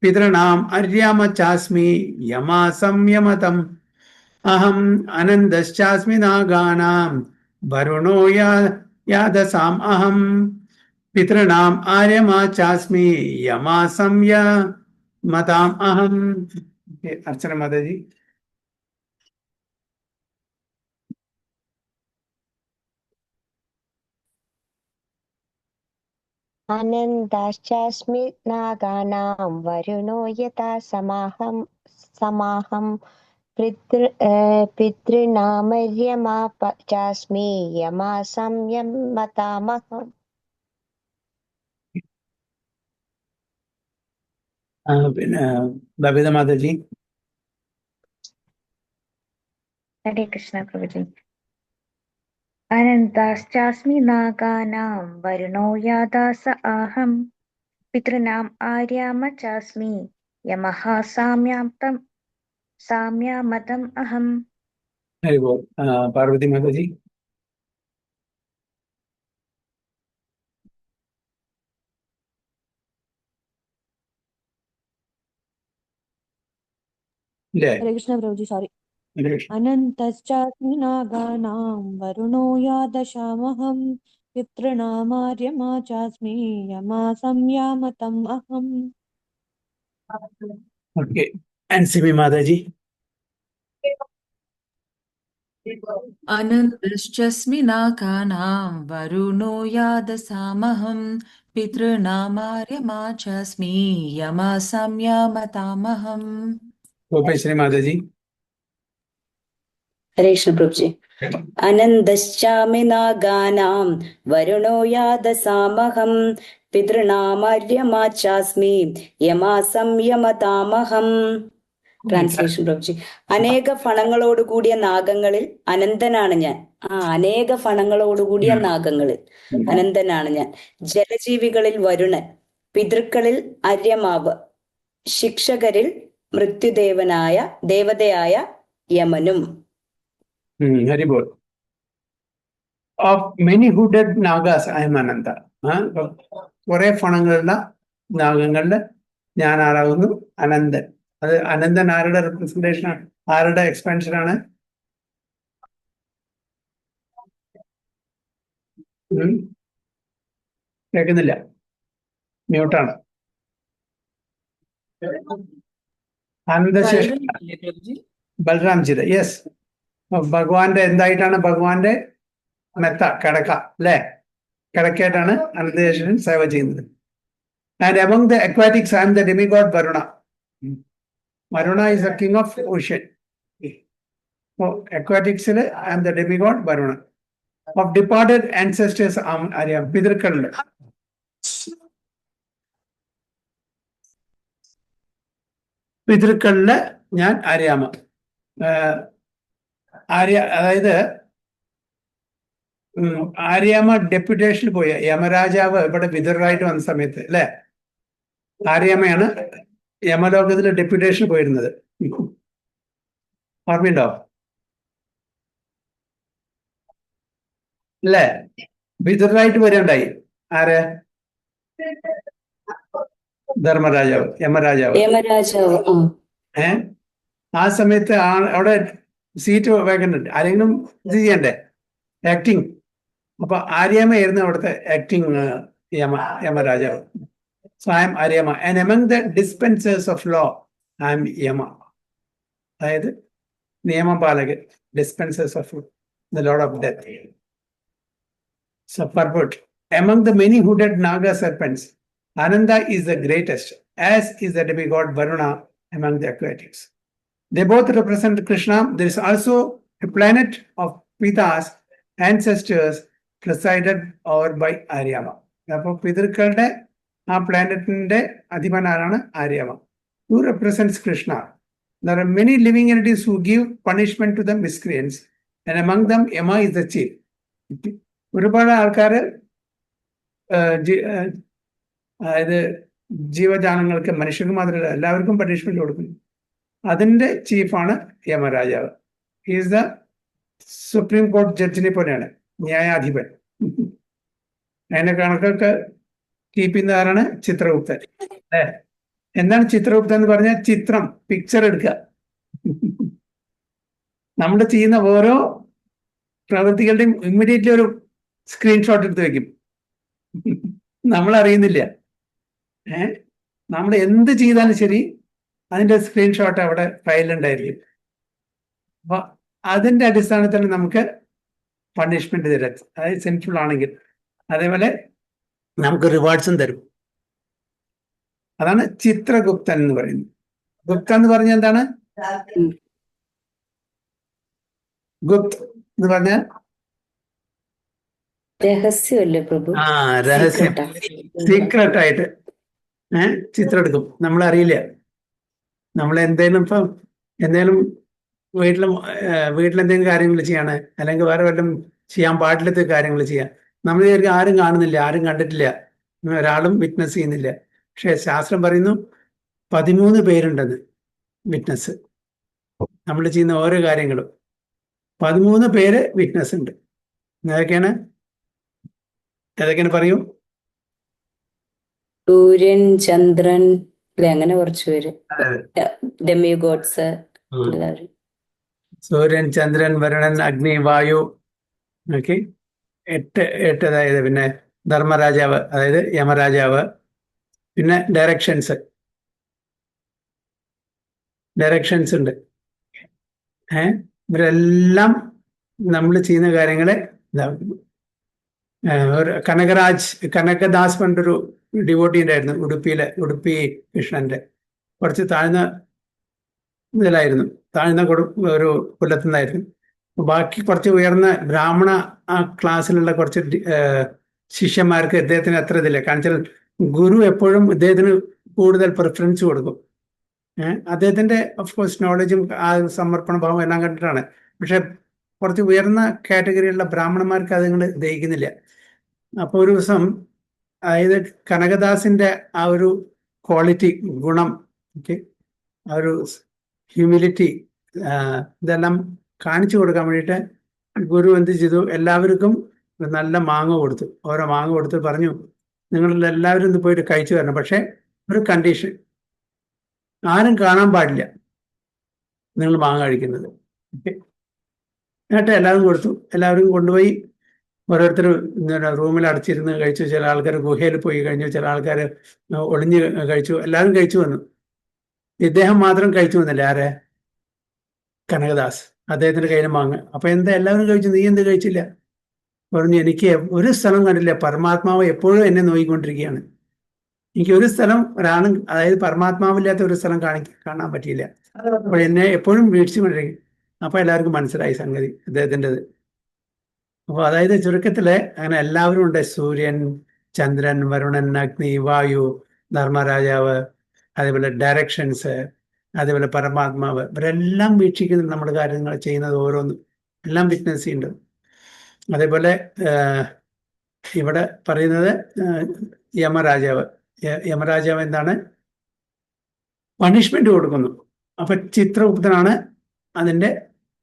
പിതൃണാം അര്യാമ ചാസ്മി യമാ സംയമതം അഹം അനന്തശ്ചാസ്മി നാഗാനാം വരുണോ യാദസാം അഹം പിതൃണാം ആര്യമ ചാസ്മി യമാ സംയമതാം അഹം. അർച്ചന മാതാജി. अनन्ताश्चास्मि नागानां वरुणो यथा समाहं पितॄणामर्यमा चास्मि यमा संयमतामहम्. പിന്നെ ബബിത മാതാജി. ഹരേ കൃഷ്ണ പ്രഭുജി. അനന്താശ്ചാസ്മി നാഗാനാം വരുണോ യാദാസ അഹം പിതॄണാം ആര്യാമ ചാസ്മി യമഃ സാമ്യാമതം അഹം. പാർവതി മാതാജി. ഹരേ കൃഷ്ണ പ്രഭുജി, സോറി. അനന്തശ്ചാസ്മി നാഗാനാം വരുണോ യാദശാമഹം പിതॄണാമാര്യമാ ചാസ്മി യമാ സംയാമതം അഹം. ഓക്കെ. ആൻസിമി മാതാജി. അനന്തശ്ചസ്മി നാഗാനാം വരുണോ യാദസാമഹം പിതॄണാമാര്യമാ ചാസ്മി യമാ സംയമതാമഹം. ഗോപേശ്വരി മാതാജി. ഹരേ കൃഷ്ണ പ്രഭുജി. അനന്തശ്ചാമി നാഗാനാം വരുണോ യാദസാമഹം പിതൃണാമര്യമാ ചാസ്മി യമാ സംയമതാമഹം. ട്രാൻസ്ലേഷൻ പ്രഭുജി. അനേക ഫണങ്ങളോടുകൂടിയ നാഗങ്ങളിൽ അനന്തനാണ് ഞാൻ. അനേക ഫണങ്ങളോടുകൂടിയ നാഗങ്ങളിൽ അനന്തനാണ് ഞാൻ. ജലജീവികളിൽ Varunan, പിതൃക്കളിൽ അര്യമാവ്, ശിക്ഷകരിൽ ദേവതയായ യമനും. ഹരിബോൾ. Of many hooded nagas I am Ananta. കുറെ ഫണങ്ങളുള്ള നാഗങ്ങളില് ഞാൻ ആരാകുന്നു? അനന്തൻ. അത് അനന്തൻ ആരുടെ റെപ്രസെന്റേഷൻ ആണ്? ആരുടെ എക്സ്പാൻഷൻ ആണ്? കേൾക്കുന്നില്ല, മ്യൂട്ടാണ്. അനന്തശേഷി ബൽറാംജിയുടെ. യെസ്, ഭഗവാന്റെ എന്തായിട്ടാണ്? ഭഗവാന്റെ മെത്ത, കിടക്ക അല്ലെ? കിടക്കയായിട്ടാണ് അനന്തശേഷൻ സേവ ചെയ്യുന്നത്. And among the aquatics I am the demigod Varuna. Varuna is the king of ocean. So aquatics I am the demigod Varuna. Of departed ancestors അറിയാം, പിതൃക്കളില് ഞാൻ ആര്യാമ. അതായത് ആര്യാമ ഡെപ്യൂട്ടേഷനിൽ പോയ യമരാജാവ് ഇവിടെ വിതുരരായിട്ട് വന്ന സമയത്ത് അല്ലെ, ആര്യാമയാണ് യമലോകത്തിൽ ഡെപ്യൂട്ടേഷനിൽ പോയിരുന്നത്. ഓർമ്മയുണ്ടോ അല്ലേ? വിതുരരായിട്ട് വരണ്ടായി ആര്? ധർമ്മരാജാവ്, യമരാജാവ്. യമരാജാവ്. ആ സമയത്ത് അവിടെ സീറ്റ് വേക്കൻ്റ് ഉണ്ട്, ആരെങ്കിലും ഇത് ചെയ്യണ്ടേ, ആക്ടിങ്. അപ്പൊ ആര്യാമയായിരുന്നു അവിടുത്തെ ആക്ടിങ് യമരാജാവ്. So I am Aryama and among the dispensers of law I am Yama. അതായത് നിയമപാലകൻ, dispensers of the lord of death. So purport, among the many hooded Naga serpents, Ananda is the greatest, as is the demigod Varuna among the aquatics. They both represent Krishna. There is also a planet of Pita's ancestors presided over by Aryama. Therefore, Pitrukകളുടെ ആ പ്ലാനറ്റിന്റെ അധിപനാണ് ആര്യവ. Who represents Krishna? There are many living entities who give punishment to the miscreants, and among them Yama is the chief. ഒരുപാട് ആൾക്കാർ അതായത് ജീവജാലങ്ങൾക്ക്, മനുഷ്യർക്ക് മാത്രമല്ല എല്ലാവർക്കും punishment കൊടുക്കുന്നു. അതിന്റെ ചീഫാണ് യമരാജാവ്. Is the supreme കോടതി ജഡ്ജിനെ പോലെയാണ്, ന്യായാധിപൻ. അതിന്റെ കണക്കൊക്കെ കീപ്പ് ചെയ്യുന്നതാണ് ചിത്രഗുപ്തൻ. അല്ലേ? എന്താണ് ചിത്രഗുപ്തൻ എന്ന് പറഞ്ഞാൽ? ചിത്രം, പിക്ചർ എടുക്കുക. നമ്മൾ ചെയ്യുന്ന ഓരോ പ്രവൃത്തികളുടെയും ഇമ്മീഡിയറ്റ്ലി ഒരു സ്ക്രീൻഷോട്ട് എടുത്ത് വെക്കും. നമ്മൾ അറിയുന്നില്ല. നമ്മൾ എന്ത് ചെയ്താലും ശരി അതിന്റെ സ്ക്രീൻഷോട്ട് അവിടെ ഫയലുണ്ടായിരിക്കും. അപ്പൊ അതിന്റെ അടിസ്ഥാനത്തിൽ നമുക്ക് പണിഷ്മെന്റ് തരാം, അതായത് സിൻഫുൾ ആണെങ്കിൽ. അതേപോലെ നമുക്ക് റിവാർഡ്സും തരും. അതാണ് ചിത്രഗുപ്തൻ എന്ന് പറയുന്നത്. ഗുപ്ത എന്ന് പറഞ്ഞാൽ എന്താണ്? ഗുപ്ത് എന്ന് പറഞ്ഞാൽ രഹസ്യമല്ലേ പ്രഭു? രഹസ്യം, സീക്രട്ട് ആയിട്ട് ചിത്രം എടുക്കും. നമ്മളറിയില്ല. നമ്മൾ എന്തേലും ഇപ്പം എന്തെങ്കിലും വീട്ടിലെന്തെങ്കിലും കാര്യങ്ങൾ ചെയ്യാണ്, അല്ലെങ്കിൽ വേറെ വല്ലതും ചെയ്യാൻ പാടില്ലാത്ത കാര്യങ്ങൾ ചെയ്യാം. നമ്മൾ വിചാരിക്കും ആരും കാണുന്നില്ല, ആരും കണ്ടിട്ടില്ല, ഒരാളും വിറ്റ്നസ് ചെയ്യുന്നില്ല. പക്ഷെ ശാസ്ത്രം പറയുന്നു 13 പേരുണ്ടെന്ന് വിറ്റ്നസ്. നമ്മൾ ചെയ്യുന്ന ഓരോ കാര്യങ്ങളും 13 പേര് വിറ്റ്നസ് ഉണ്ട്. ഏതൊക്കെയാണ് പറയൂ? സൂര്യൻ, ചന്ദ്രൻ, അങ്ങനെ കുറച്ച് പേര്, ഡെമിഗോഡ്സ്. സൂര്യൻ, ചന്ദ്രൻ, വരുണൻ, അഗ്നി, വായു. ഓക്കെ, 8 അതായത് പിന്നെ ധർമ്മരാജാവ്, അതായത് യമരാജാവ്. പിന്നെ ഡയറക്ഷൻസ് ഉണ്ട്. ഇവരെല്ലാം നമ്മൾ ചെയ്യുന്ന കാര്യങ്ങളെ കനകദാസ് പണ്ടൊരു ഡിവോട്ടി ഉണ്ടായിരുന്നു ഉടുപ്പി കൃഷ്ണന്റെ. കുറച്ച് താഴ്ന്ന ഒരു കുലത്തുനിന്നായിരുന്നു. ബാക്കി കുറച്ച് ഉയർന്ന ബ്രാഹ്മണ ആ ക്ലാസ്സിലുള്ള കുറച്ച് ശിഷ്യന്മാർക്ക് ഇദ്ദേഹത്തിന് അത്ര ഇതില്ല. കാരണം വെച്ചാൽ ഗുരു എപ്പോഴും ഇദ്ദേഹത്തിന് കൂടുതൽ പ്രിഫറൻസ് കൊടുക്കും. അദ്ദേഹത്തിന്റെ ഓഫ്കോഴ്സ് നോളജും ആ സമർപ്പണ ഭാവം എല്ലാം കണ്ടിട്ടാണ്. പക്ഷെ കുറച്ച് ഉയർന്ന കാറ്റഗറിയുള്ള ബ്രാഹ്മണന്മാർക്ക് അത് നിങ്ങൾ ദഹിക്കുന്നില്ല. അപ്പോൾ ഒരു ദിവസം, അതായത് കനകദാസിന്റെ ആ ഒരു ക്വാളിറ്റി, ഗുണം, ആ ഒരു ഹ്യൂമിലിറ്റി, ഇതെല്ലാം കാണിച്ചു കൊടുക്കാൻ വേണ്ടിയിട്ട് ഗുരു എന്ത് ചെയ്തു? എല്ലാവർക്കും നല്ല മാങ്ങ കൊടുത്തു. ഓരോ മാങ്ങ കൊടുത്ത് പറഞ്ഞു, നിങ്ങളെല്ലാവരും ഇന്ന് പോയിട്ട് കഴിച്ചു തരണം. പക്ഷെ ഒരു കണ്ടീഷൻ, ആരും കാണാൻ പാടില്ല നിങ്ങൾ മാങ്ങ കഴിക്കുന്നത്. എന്നിട്ട് എല്ലാവരും കൊടുത്തു. എല്ലാവരും കൊണ്ടുപോയി ഓരോരുത്തർ റൂമിൽ അടച്ചിരുന്ന് കഴിച്ചു. ചില ആൾക്കാർ ഗുഹയിൽ പോയി കഴിഞ്ഞു, ചില ആൾക്കാർ ഒളിഞ്ഞ് കഴിച്ചു. എല്ലാവരും കഴിച്ചു വന്നു. ഇദ്ദേഹം മാത്രം കഴിച്ചു വന്നില്ല. ആരെ? കനകദാസ്. അദ്ദേഹത്തിന്റെ കയ്യിൽ മാങ്ങ. അപ്പൊ എന്താ എല്ലാവരും കഴിച്ചു, നീ എന്ത് കഴിച്ചില്ല? പറഞ്ഞു, എനിക്ക് ഒരു സ്ഥലം കണ്ടില്ല, പരമാത്മാവ് എപ്പോഴും എന്നെ നോക്കിക്കൊണ്ടിരിക്കുകയാണ്. എനിക്ക് ഒരു സ്ഥലം ഒരാളും, അതായത് പരമാത്മാവില്ലാത്ത ഒരു സ്ഥലം കാണാൻ പറ്റിയില്ല. അപ്പോൾ എന്നെ എപ്പോഴും വീഴ്ചകൊണ്ടിരിക്കും. അപ്പൊ എല്ലാവർക്കും മനസ്സിലായി സംഗതി അദ്ദേഹത്തിൻ്റെത്. അപ്പോൾ അതായത് ചുരുക്കത്തില് അങ്ങനെ എല്ലാവരും ഉണ്ട്. സൂര്യൻ, ചന്ദ്രൻ, വരുണൻ, അഗ്നി, വായു, ധർമ്മരാജാവ്, അതേപോലെ ഡയറക്ഷൻസ്, അതേപോലെ പരമാത്മാവ്. ഇവരെല്ലാം വീക്ഷിക്കുന്നുണ്ട് നമ്മുടെ കാര്യങ്ങൾ ചെയ്യുന്നത് ഓരോന്നും. എല്ലാം വിറ്റ്നസ് ചെയ്യുന്നുണ്ട്. അതേപോലെ ഇവിടെ പറയുന്നത് യമരാജാവ്. യമരാജാവ് എന്താണ്? പണിഷ്മെന്റ് കൊടുക്കുന്നു. അപ്പൊ ചിത്രഗുപ്തനാണ് അതിന്റെ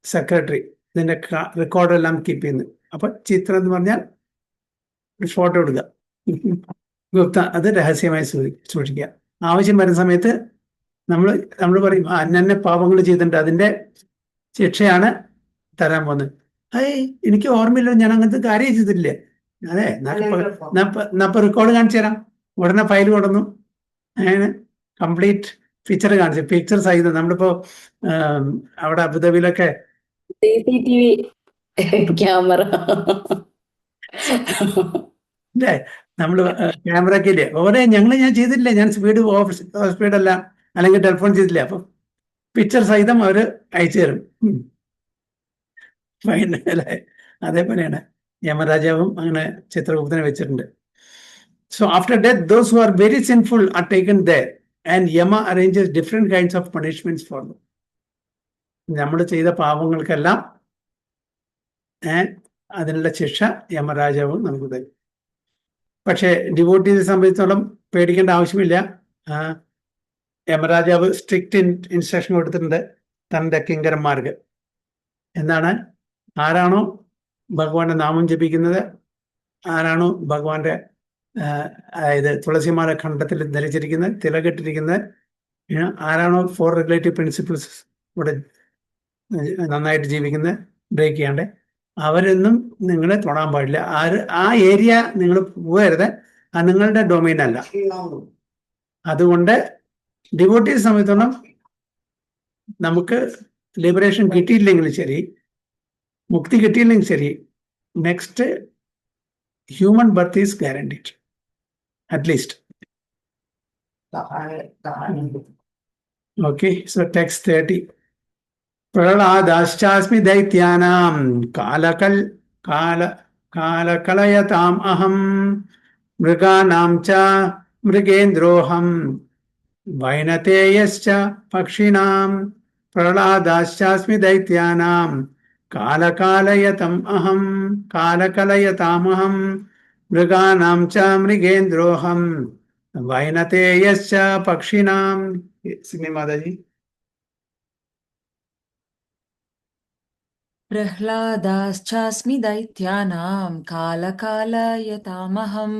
സെക്രട്ടറി, ഇതിന്റെ റെക്കോർഡെല്ലാം കീപ്പ് ചെയ്യുന്നത്. അപ്പൊ ചിത്രം എന്ന് പറഞ്ഞാൽ ഒരു ഫോട്ടോ എടുക്കുക, ഗുപ്ത അത് രഹസ്യമായി സൂക്ഷിക്കുക. ആവശ്യം വരുന്ന സമയത്ത് നമ്മൾ പറയും അന്നെ പാപങ്ങൾ ചെയ്തിട്ടുണ്ട്, അതിന്റെ ശിക്ഷയാണ് തരാൻ പോകുന്നത്. എനിക്ക് ഓർമ്മയില്ല, ഞാൻ അങ്ങനത്തെ കാര്യം ചെയ്തിട്ടില്ലേ. അതെ, നപ്പൊ റെക്കോർഡ് കാണിച്ചു തരാം. ഉടനെ ഫയൽ കൊണ്ടുവന്നു കംപ്ലീറ്റ് പിക്ചർ കാണിച്ചു, പിക്ചർ സഹിതം. നമ്മളിപ്പോ അവിടെ അബുദാബിയിലൊക്കെ CCTV ക്യാമറ അല്ലേ, നമ്മള് ക്യാമറ ഒക്കെ ഇല്ലേ, ഓരോ ഞാൻ ചെയ്തിട്ടില്ല, ഞാൻ സ്പീഡല്ല അല്ലെങ്കിൽ ടെലിഫോൺ ചെയ്തില്ല. അപ്പൊ പിക്ചർ സഹിതം അവര് അയച്ചു തരും. ഫൈൻ അല്ലേ? അതേപോലെയാണ് യമരാജാവും അങ്ങനെ ചിത്രഗുപ്തനെ വെച്ചിട്ടുണ്ട്. So after death, those who are very sinful are taken there, and Yama arranges different kinds of punishments for them. നമ്മൾ ചെയ്ത പാപങ്ങൾക്കെല്ലാം അതിനുള്ള ശിക്ഷ യമരാജാവും നമുക്ക് തരും. പക്ഷെ ഡിവോട്ടീസിനെ സംബന്ധിച്ചോളം പേടിക്കേണ്ട ആവശ്യമില്ല. യമരാജാവ് സ്ട്രിക്റ്റ് ഇൻസ്ട്രക്ഷൻ കൊടുത്തിട്ടുണ്ട് തൻ്റെ കിങ്കരന്മാർക്ക്. എന്താണ്? ആരാണോ ഭഗവാന്റെ നാമം ജപിക്കുന്നത്, ആരാണോ ഭഗവാന്റെ അതായത് തുളസിമാല ഖണ്ഡത്തിൽ ധരിച്ചിരിക്കുന്നത്, തിലകെട്ടിരിക്കുന്നത്, ആരാണോ 4 റിലേറ്റീവ് പ്രിൻസിപ്പിൾസ് ഇവിടെ നന്നായിട്ട് ജീവിക്കുന്നത്, ബ്രേക്ക് ചെയ്യാണ്ട്, അവരൊന്നും നിങ്ങളെ തൊടാൻ പാടില്ല. ആ ഏരിയ നിങ്ങൾ പോകരുത്, അത് നിങ്ങളുടെ ഡൊമൈൻ അല്ല. അതുകൊണ്ട് ഡിവോട്ടീസ് സംബന്ധിച്ചോളം നമുക്ക് ലിബറേഷൻ കിട്ടിയില്ലെങ്കിൽ ശരി, മുക്തി കിട്ടിയില്ലെങ്കിൽ ശരി, next human birth is guaranteed at least. Okay, so text 30. പ്രഹ്ലാദാശ്ചാസ്മി ദൈത്യാനാം കാലകലയതാം അഹം മൃഗാനാം ച മൃഗേന്ദ്രോഹം വൈനതേയശ്ച പക്ഷിണാം. പ്രഹ്ലാദാശ്ചാസ്മി ദൈത്യാനാം കാലകലയതാമഹം മൃഗാനാം ച മൃഗേന്ദ്രോഹം വൈനതേയശ്ച പക്ഷിണാം. സിമി മാതാജി. प्रह्लादाश्चास्मि दैत्यानां कालकालयतामहं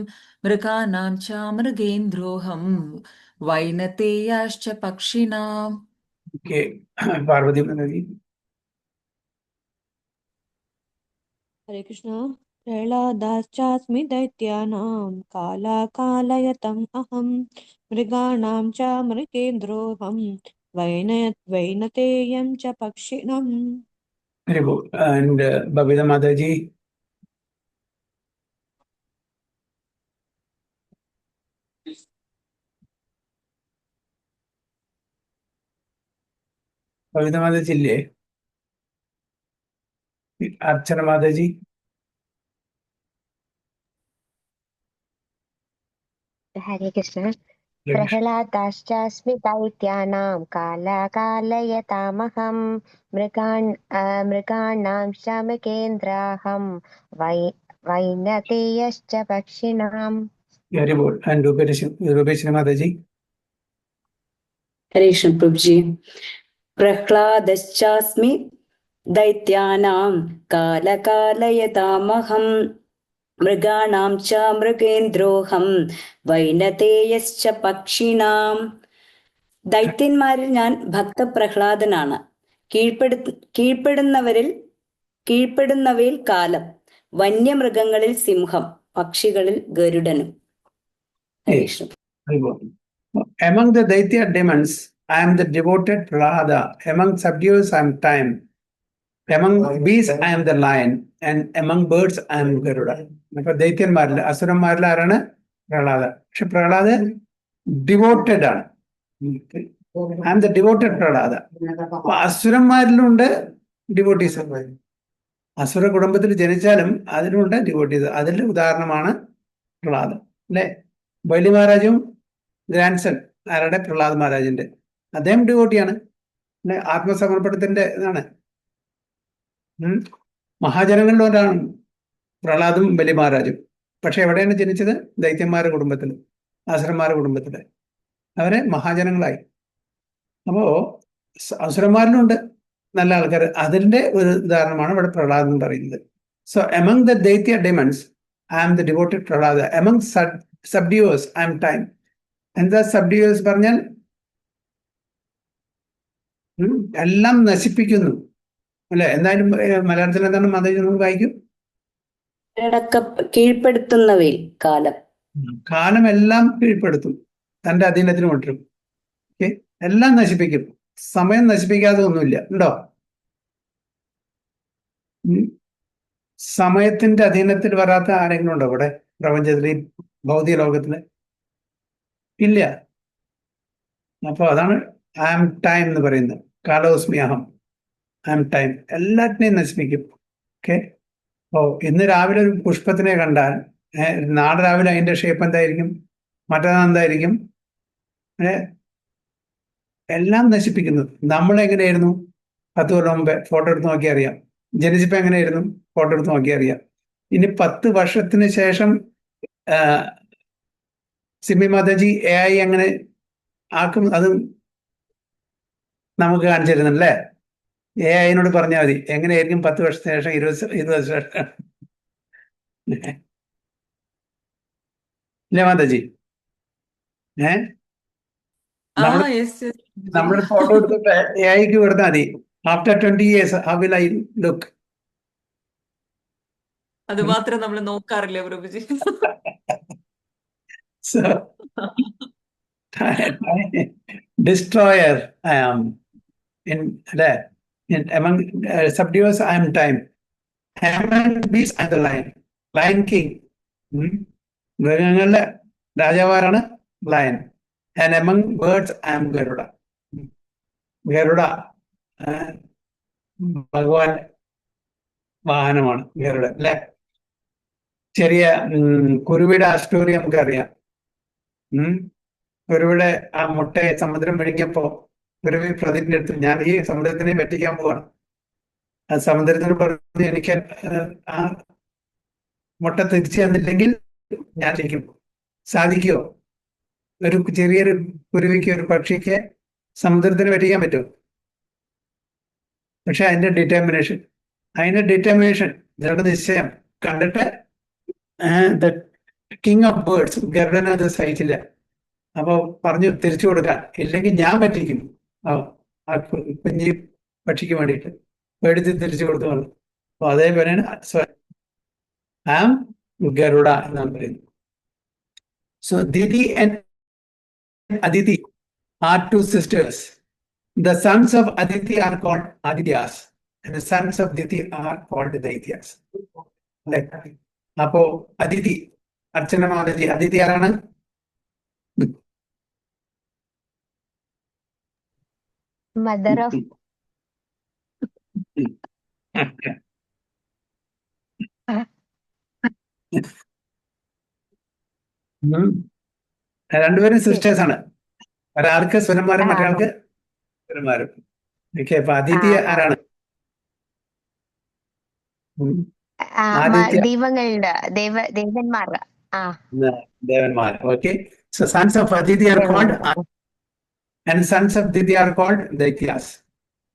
मृगाणां च मृगेन्द्रोऽहं वैनतेयाश्च पक्षिणाम्. Okay, പാർവതി മാതാജി. हरे कृष्ण. प्रह्लादाश्चास्मि दैत्यानां कालाकालयतम् अहं मृगाणां च मृगेन्द्रोऽहं वैनतेयं च पक्षिणम्. Very good. And Babita Mataji. Babita Mataji ഇല്ലേ? അർച്ചന Mataji. Hare Krishna. പ്രഹ്ലാദാശ്ചാസ്മി ദൈത്യാനാം കാലകാലയതാമഹം മൃഗാണാം ശമകേന്ദ്രാഹം വൈനതേയശ്ച പക്ഷിണാം. Very good. And Rupeshri Mataji. ഹരേ കൃഷ്ണ പ്രഭുജി. പ്രഹ്ലാദശ്ചാസ്മി ദൈത്യാനാം കാലകാലയതാമഹം മൃഗാണാം ച മൃഗേന്ദ്രോഹം വൈനതേയശ്ച പക്ഷിണാം. ദൈത്യന്മാരിൽ ഞാൻ ഭക്തപ്രഹ്ലാദനാണ്. കീഴ്പ്പെടുന്നവയിൽ കാലം, വന്യമൃഗങ്ങളിൽ സിംഹം, പക്ഷികളിൽ ഗരുഡനും. Among the Daitya demons, I am the devoted Prahlada. Among subdues, I am time. Among beasts, I am the lion. And among birds, I am Garuda. അപ്പൊ ദൈത്യന്മാരിൽ അസുരന്മാരിൽ ആരാണ്? പ്രഹ്ലാദ. പക്ഷെ Prahlada devoted ആണ്. I am the devoted Prahlada. അപ്പൊ അസുരന്മാരിലുണ്ട് devotees. അസുര കുടുംബത്തിൽ ജനിച്ചാലും അതിലുണ്ട് devotees. അതിന്റെ ഉദാഹരണമാണ് പ്രഹ്ലാദ അല്ലെ? ബലി മഹാരാജും ഗ്രാൻഡ്സൺ ആരുടെ? പ്രഹ്ലാദ് മഹാരാജിന്റെ. അദ്ദേഹം ഡിവോട്ടിയാണ് അല്ലെ? ആത്മസമർപ്പണത്തിന്റെ ഇതാണ്. മഹാജനങ്ങളിൽ ഒരാളാണ്. പ്രഹ്ലാദും ബലി മഹാരാജും. പക്ഷെ എവിടെയാണ് ജനിച്ചത്? ദൈത്യന്മാരുടെ കുടുംബത്തിൽ, അസുരന്മാരുടെ കുടുംബത്തിൽ. അവരെ മഹാജനങ്ങളായി. അപ്പോ അസുരന്മാരിലുണ്ട് നല്ല ആൾക്കാർ. അതിന്റെ ഒരു ഉദാഹരണമാണ് ഇവിടെ പ്രഹ്ലാദ് എന്ന് പറയുന്നത്. So among the Daitya demons I am the devoted Prahlada. Among subduers I am time. എന്താ സബ്ഡ്യൂവേഴ്സ് പറഞ്ഞാൽ? എല്ലാം നശിപ്പിക്കുന്നു അല്ലെ? എന്തായാലും മലയാളത്തിൽ എന്താണ് മതം വായിക്കും? കീഴ്പ്പെടുത്തുന്നവയിൽ കാലം. കാലം എല്ലാം കീഴ്പ്പെടുത്തും, തന്റെ അധീനത്തിന് കൊണ്ടുവരും. ഓക്കെ, എല്ലാം നശിപ്പിക്കും. സമയം നശിപ്പിക്കാതെ ഒന്നുമില്ല. ഉണ്ടോ? സമയത്തിന്റെ അധീനത്തിൽ വരാത്ത ആരെങ്കിലും ഉണ്ടോ ഇവിടെ പ്രപഞ്ചത്തിൽ, ഈ ഭൗതിക ലോകത്തില്? ഇല്ല. അപ്പൊ അതാണ് ഐ ആം ടൈം എന്ന് പറയുന്നത്. കാലോസ്മി അഹം, ഐ ആം ടൈം. എല്ലാറ്റിനെയും നശിപ്പിക്കും. ഓക്കെ. ഓ, ഇന്ന് രാവിലെ ഒരു പുഷ്പത്തിനെ കണ്ടാൽ നാളെ രാവിലെ അതിന്റെ ഷേപ്പ് എന്തായിരിക്കും, മറ്റന്നാൾ എന്തായിരിക്കും? എല്ലാം നശിപ്പിക്കുന്നു. നമ്മളെങ്ങനെയായിരുന്നു 10 കൊല്ലം മുമ്പേ? ഫോട്ടോ എടുത്ത് നോക്കി അറിയാം. ജനിച്ചപ്പോ എങ്ങനെയായിരുന്നു? ഫോട്ടോ എടുത്ത് നോക്കി അറിയാം. ഇനി 10 വർഷത്തിന് ശേഷം സിമി മാതാജി AI എങ്ങനെ ആക്കും, അതും നമുക്ക് കാണിച്ചു തരുന്നല്ലേ? AIനോട് പറഞ്ഞാൽ മതി എങ്ങനെയായിരിക്കും 10 വർഷത്തിന് ശേഷം, 20 വർഷം ശേഷം. ഇല്ലേ മാതാജി? നമ്മുടെ ഫോട്ടോ എടുത്തിട്ട് AIക്ക് കൊടുത്താൽ മതി. After 20 years how will I look? അത് മാത്രം നമ്മൾ നോക്കാറില്ല പ്രഭുജി. So destroyer I am. In among subduers I am time. Among beasts I am the lion. Lion king. മൃഗങ്ങളുടെ രാജാവാരാണ് ലയൻ. And among birds I am Garuda. Garuda ഭഗവാൻ വാഹനമാണ് ഗരുഡ അല്ലെ? ചെറിയ കുരുവിയുടെ ആ സ്റ്റോറി നമുക്കറിയാം. കുരുവിയുടെ ആ മുട്ടയെ സമുദ്രം വിഴുങ്ങിയപ്പോ കുരുവി പ്രതിജ്ഞ എടുത്തു, ഞാൻ ഈ സമുദ്രത്തിനെ വെട്ടിക്കാൻ പോവാണ്. ആ സമുദ്രത്തിന് പറഞ്ഞു, എനിക്ക് ആ മുട്ട തിരിച്ചു തന്നില്ലെങ്കിൽ ഞാൻ ശരിക്കും സാധിക്കുമോ? ഒരു ചെറിയൊരു കുരുവിക്ക്, ഒരു പക്ഷിക്ക് സമുദ്രത്തിന് വെട്ടിക്കാൻ പറ്റുമോ? പക്ഷെ അതിന്റെ ഡിറ്റർമിനേഷൻ, ദൃഢനിശ്ചയം കണ്ടിട്ട് ദ കിങ് ഓഫ് ബേർഡ്സ് ഗരുഡന് അത് സഹിച്ചില്ല. അപ്പൊ പറഞ്ഞു തിരിച്ചു കൊടുക്കാൻ, ഇല്ലെങ്കിൽ ഞാൻ പറ്റിക്കും ആ കുഞ്ഞി പക്ഷിക്ക് വേണ്ടിയിട്ട്. പേടിച്ച് തിരിച്ചു കൊടുത്തു. അപ്പൊ അതേപോലെയാണ് ആം ഗരുഡ എന്നാണ് പറയുന്നത്. So Diti and Aditi are 2 sisters. The sons of Aditi are called Adityas, and the sons of Diti are called Daityas. അപ്പോ Aditi, Archana Mataji, Aditi ആരാണ്? Mother of രണ്ടുപേരും സിസ്റ്റേഴ്സ് ആണ്. ഒരാൾക്ക് സുരന്മാരും മറ്റൊരാൾക്ക് സുരന്മാരും. ഓക്കെ, അപ്പൊ ആദിത്യ ആരാണ്? ദൈവങ്ങളുടെ ദേവന്മാർ. ദേവന്മാർ. Okay, so sons of Aditi are called and sons of Diti are called Daityas.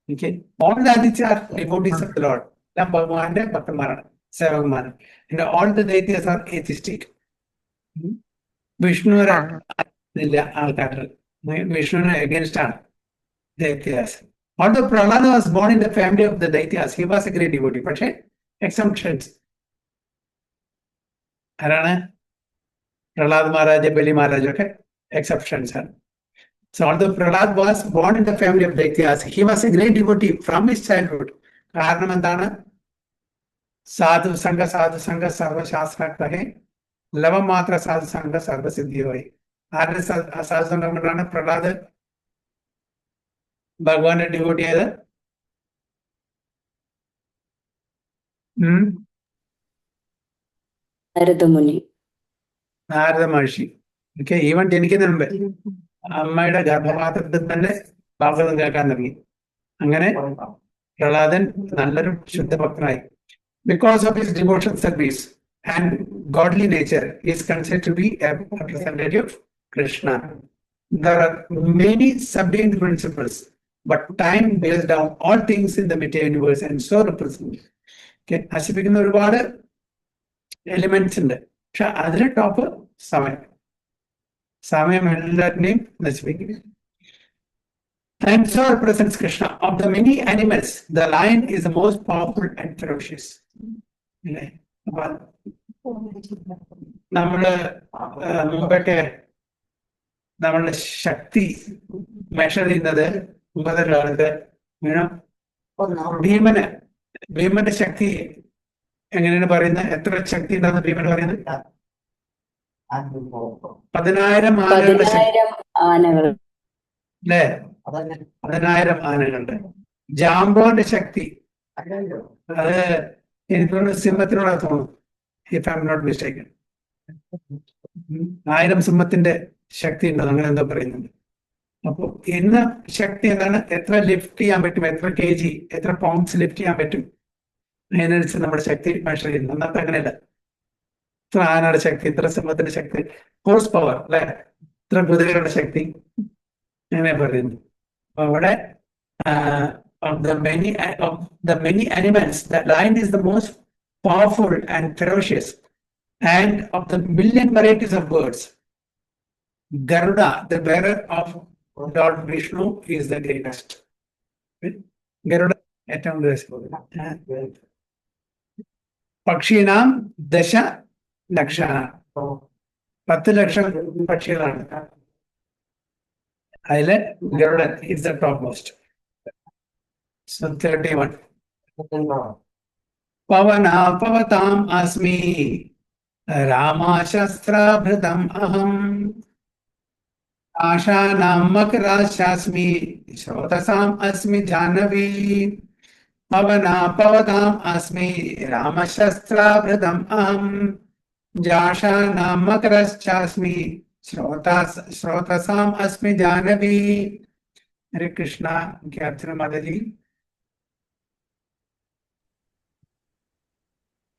Okay, all the Aditya are devotees of the Lord. എല്ലാം ഭഗവാന്റെ ഭക്തന്മാരാണ്, സേവകന്മാരാണ്. And all the Daityas are atheistic. വിഷ്ണുവിനെ ആൾക്കാർ വിഷ്ണുവിനെ അഗേൻസ്റ്റ് ആണ് ദൈത്യാസ്. Although Prahlada was born in the family of the Daityas, he was a great devotee. പക്ഷേ എക്സംപ്ഷൻസ് ആരാണ്? പ്രഹ്ലാദ് മഹാരാജ്, ബലി മഹാരാജ് ഒക്കെ എക്സെപ്ഷൻസ് ആണ്. So although Prahlad was born in the family of Daityas, he was a great devotee from his childhood. കാരണം എന്താണ്? സാധു സംഘ സർവശാസ്ത്രേ ലവമാത്ര സാധു സംഘ സർവസിദ്ധിയോയി. ആരുടെ സാധുസംഘം കൊണ്ടാണ് പ്രഹ്ലാദ് ഭഗവാന്റെ ഡിവോട്ടി ആയത്? നാരദ മഹർഷി. ഓക്കെ, ഈവൻ ജനിക്കുന്നതിന് മുമ്പേ അമ്മയുടെ ഗർഭപാത്രത്തിൽ തന്നെ ഭാഗവതം കേൾക്കാൻ തുടങ്ങി. അങ്ങനെ പ്രഹ്ലാദൻ നല്ലൊരു ശുദ്ധഭക്തനായി. Because of his devotion service and godly nature is considered to be a representative of Krishna. There are many subordinate principles, but time bears down all things in the material universe and so represent. Okay, നശിപ്പിക്കുന്ന ഒരുപാട് elements ഉണ്ട്, പക്ഷെ അതിന് top സമയം. സമയം എല്ലാത്തിനെയും നശിപ്പിക്കും. And so represents Krishna. Of the many animals, the lion is the most powerful and ferocious. അല്ലേ? അപ്പൊ നമ്മള് മുമ്പൊക്കെ നമ്മളുടെ ശക്തി മെഷർ ചെയ്യുന്നത് മുമ്പത്തെ ഭീമന്റെ ശക്തി എങ്ങനെയാണ് പറയുന്നത്? എത്ര ശക്തി ഉണ്ടെന്ന് ഭീമൻ പറയുന്നത്? 10,000 ആനകളുടെ ശക്തി 10,000 ആനകൾ. അല്ലേ? 10,000 ആനകളുടെ. ജാംബോന്റെ ശക്തി അത് എനിക്കൊരു സിംഹത്തിനോട് തോന്നുന്നു, if I am not mistaken. 1000 സിംഹത്തിന്റെ ശക്തി ഉണ്ടെന്ന് അങ്ങനെ എന്താ പറയുന്നുണ്ട്. അപ്പൊ ഇന്ന് ശക്തി എന്താണ്? എത്ര ലിഫ്റ്റ് ചെയ്യാൻ പറ്റും, എത്ര kg, എത്ര പൗണ്ട്സ് ലിഫ്റ്റ് ചെയ്യാൻ പറ്റും, അതിനനുസരിച്ച് നമ്മുടെ ശക്തി മെഷർ ചെയ്യുന്നു. അന്നത്തെ അങ്ങനെയല്ല. ഇത്ര ആനയുടെ ശക്തി, ഇത്ര സിംഹത്തിന്റെ ശക്തി, ഹോഴ്സ് പവർ അല്ലെ, ഇത്ര കുതിരകളുടെ ശക്തി, അങ്ങനെ പറയുന്നു. അപ്പൊ അവിടെ of the many animals, the lion is the most powerful and ferocious, and of the million varieties of birds, Garuda, the bearer of Lord Vishnu, is the greatest. Garuda ഏറ്റവും പക്ഷീനാം 10,00,000. 10,00,000 പക്ഷികളാണ്. അതില് ഗരുഡൻ is the topmost. So 31. Pavana pavatam asmi Rama shastrabhritam aham Ashanam makarashasmi Shrotasam asmi Janavi. Pavana pavatam asmi Rama shastrabhritam aham Jashanam makarashasmi Shrotasam asmi Janavi. Hare Krishna. Archana Mataji.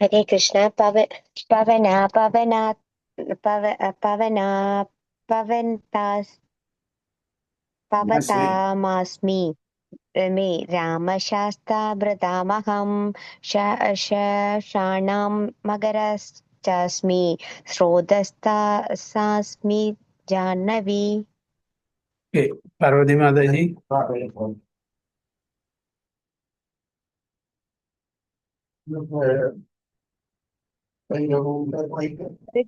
Hare Krishna. Pavatamasmi me Ramashastabhritamaham Shanam Magaraschasmi Srodastasasmi Jahnavi. Okay, Parvati Mataji. Hare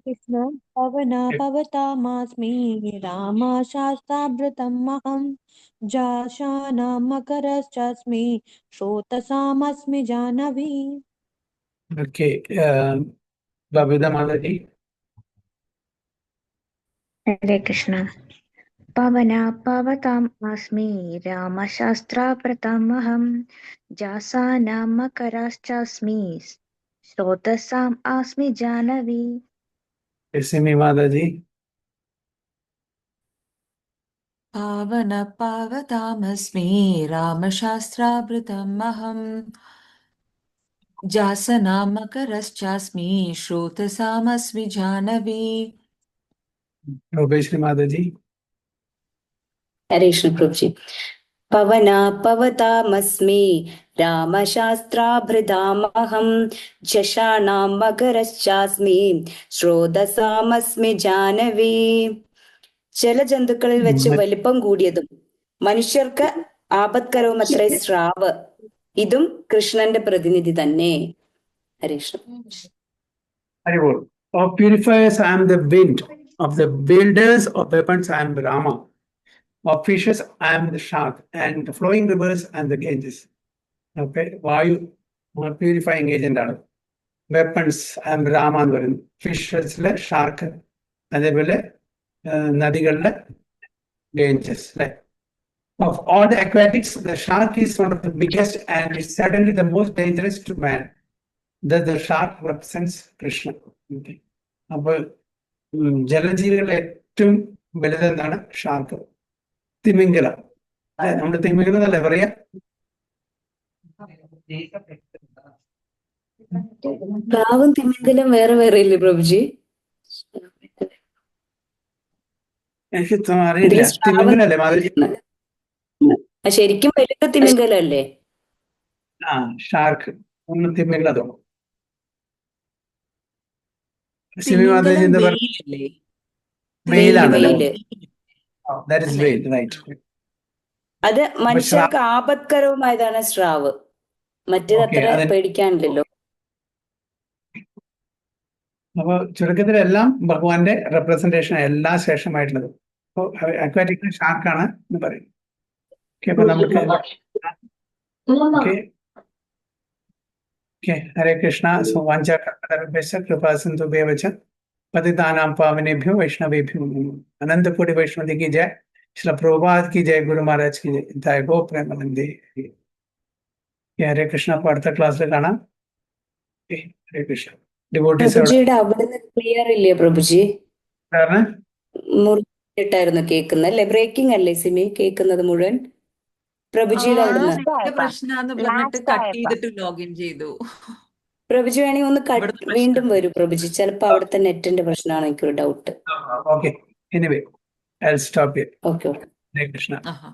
Krishna. Pavana pavatamasmi Rama shastrabhritamaham Jashana makaraschasmi Shrotasamasmi Janavi. Okay, Babita Mataji. Hare Krishna. Pavana pavatam asmi Ramashastrapratamaham Jasanam makaraschasmi Srotasam asmi Janavi. Simi Mataji. Pavana pavatamasmi Ramashasत्राभृतम् aham Jasanamakaraschasmi Shrotasamasmi Janavi. Robeshri Mataji. Hare Krishna Prabhuji. Pavana pavatamasmi Ramashastrabhridamaham Jashanam Magaraschasmi Shrodasamasmi Janavi. ജലജന്തുക്കളിൽ വെച്ച് വലിപ്പം കൂടിയതും മനുഷ്യർക്ക് ആപത്കരവുമത്രേ സ്രാവ്. ഇതും കൃഷ്ണന്റെ പ്രതിനിധി തന്നെ. Harish. Of purifiers, I am the wind. Of the builders of weapons, I am Rama. Of fishes, I am the shark. And the flowing rivers, I am the Ganges. Okay, Vayu, purifying agent. Weapons, I am Rama. Fishes, shark. And they will Nadigalda Ganges. Of all the aquatics, the shark is one of the biggest and is certainly the most dangerous to man. Thus the shark represents Krishna. Okay. അപ്പോൾ ജലജീവികളുടെ ഏറ്റവും വലുതെന്താണ്? Shark. തിമിംഗലം. നമ്മുടെ തിമിംഗലം എന്നല്ലേ പറയാ? പ്രാവും തിമിംഗലം വേറെ വേറെ ഇല്ലേ പ്രഭുജി? എനിക്ക് അറിയില്ല. ഇതില് ശ്രാവം തിമിംഗലല്ലേ മാധുരി? ശരിക്കും വലുത് തിമിംഗലം അല്ലേ? ആ, ഷാർക്ക്. തിമിംഗലതോ സിമി മാതാജി എന്താ പറയുക? വെയിലല്ലേ? വെയിലാണല്ലോ. വെയില്. ദാറ്റ് ഇസ് വെയിൽ, റൈറ്റ്. അത് മനുഷ്യർക്ക് ആപത്കരവുമായതാണ് ശ്രാവ്. മറ്റേത് Okay, അത്ര പേടിക്കാനില്ലല്ലോ. അപ്പൊ ചുരുക്കത്തിലെല്ലാം ഭഗവാന്റെ റെപ്രസെന്റേഷൻ എല്ലാ ശേഷമായിട്ടുള്ളത്. അപ്പൊ അക്വാറ്റിക് ഷാർക്കാണ് എന്ന് പറയും. ഓക്കെ, അപ്പൊ നമുക്ക് ഹരേ കൃഷ്ണ. വാഞ്ച കൃപാ സിന്ധു ഭേവച പതിതാനാം പാവനേഭ്യോ വൈഷ്ണവേഭ്യോ നമോ. അനന്തപുരി വൈഷ്ണവതി की जय, श्रील प्रभुपाद की जय, गुरु महाराज की जय. जय गो प्रेमानंदे. ഹരേ കൃഷ്ണ. അപ്പൊ അടുത്ത ക്ലാസ്സിൽ കാണാം. ഹരേ കൃഷ്ണ. ഡിവോട്ടീസ് പ്രഭുജിയുടെ അവിടുന്ന് ക്ലിയർ ഇല്ലേ പ്രഭുജി? കാരണം മുറിയിട്ടായിരുന്നു കേൾക്കുന്നത് അല്ലെ? ബ്രേക്കിംഗ് അല്ലേ സിമി കേൾക്കുന്നത് മുഴുവൻ? പ്രഭുജിയുടെ അവിടുന്ന് പ്രശ്നാന്ന് പറഞ്ഞിട്ട് കട്ട് ചെയ്തിട്ട് ലോഗിൻ ചെയ്തു. പ്രഭുജി വേണമെങ്കിൽ ഒന്ന് ഇവിടുത്തെ പ്രശ്നം. വീണ്ടും വരൂ പ്രഭുജി. ചിലപ്പോ അവിടുത്തെ നെറ്റിന്റെ പ്രശ്നമാണ്, എനിക്കൊരു doubt. Okay, anyway I will stop here. Okay. Hare Krishna. Aaha.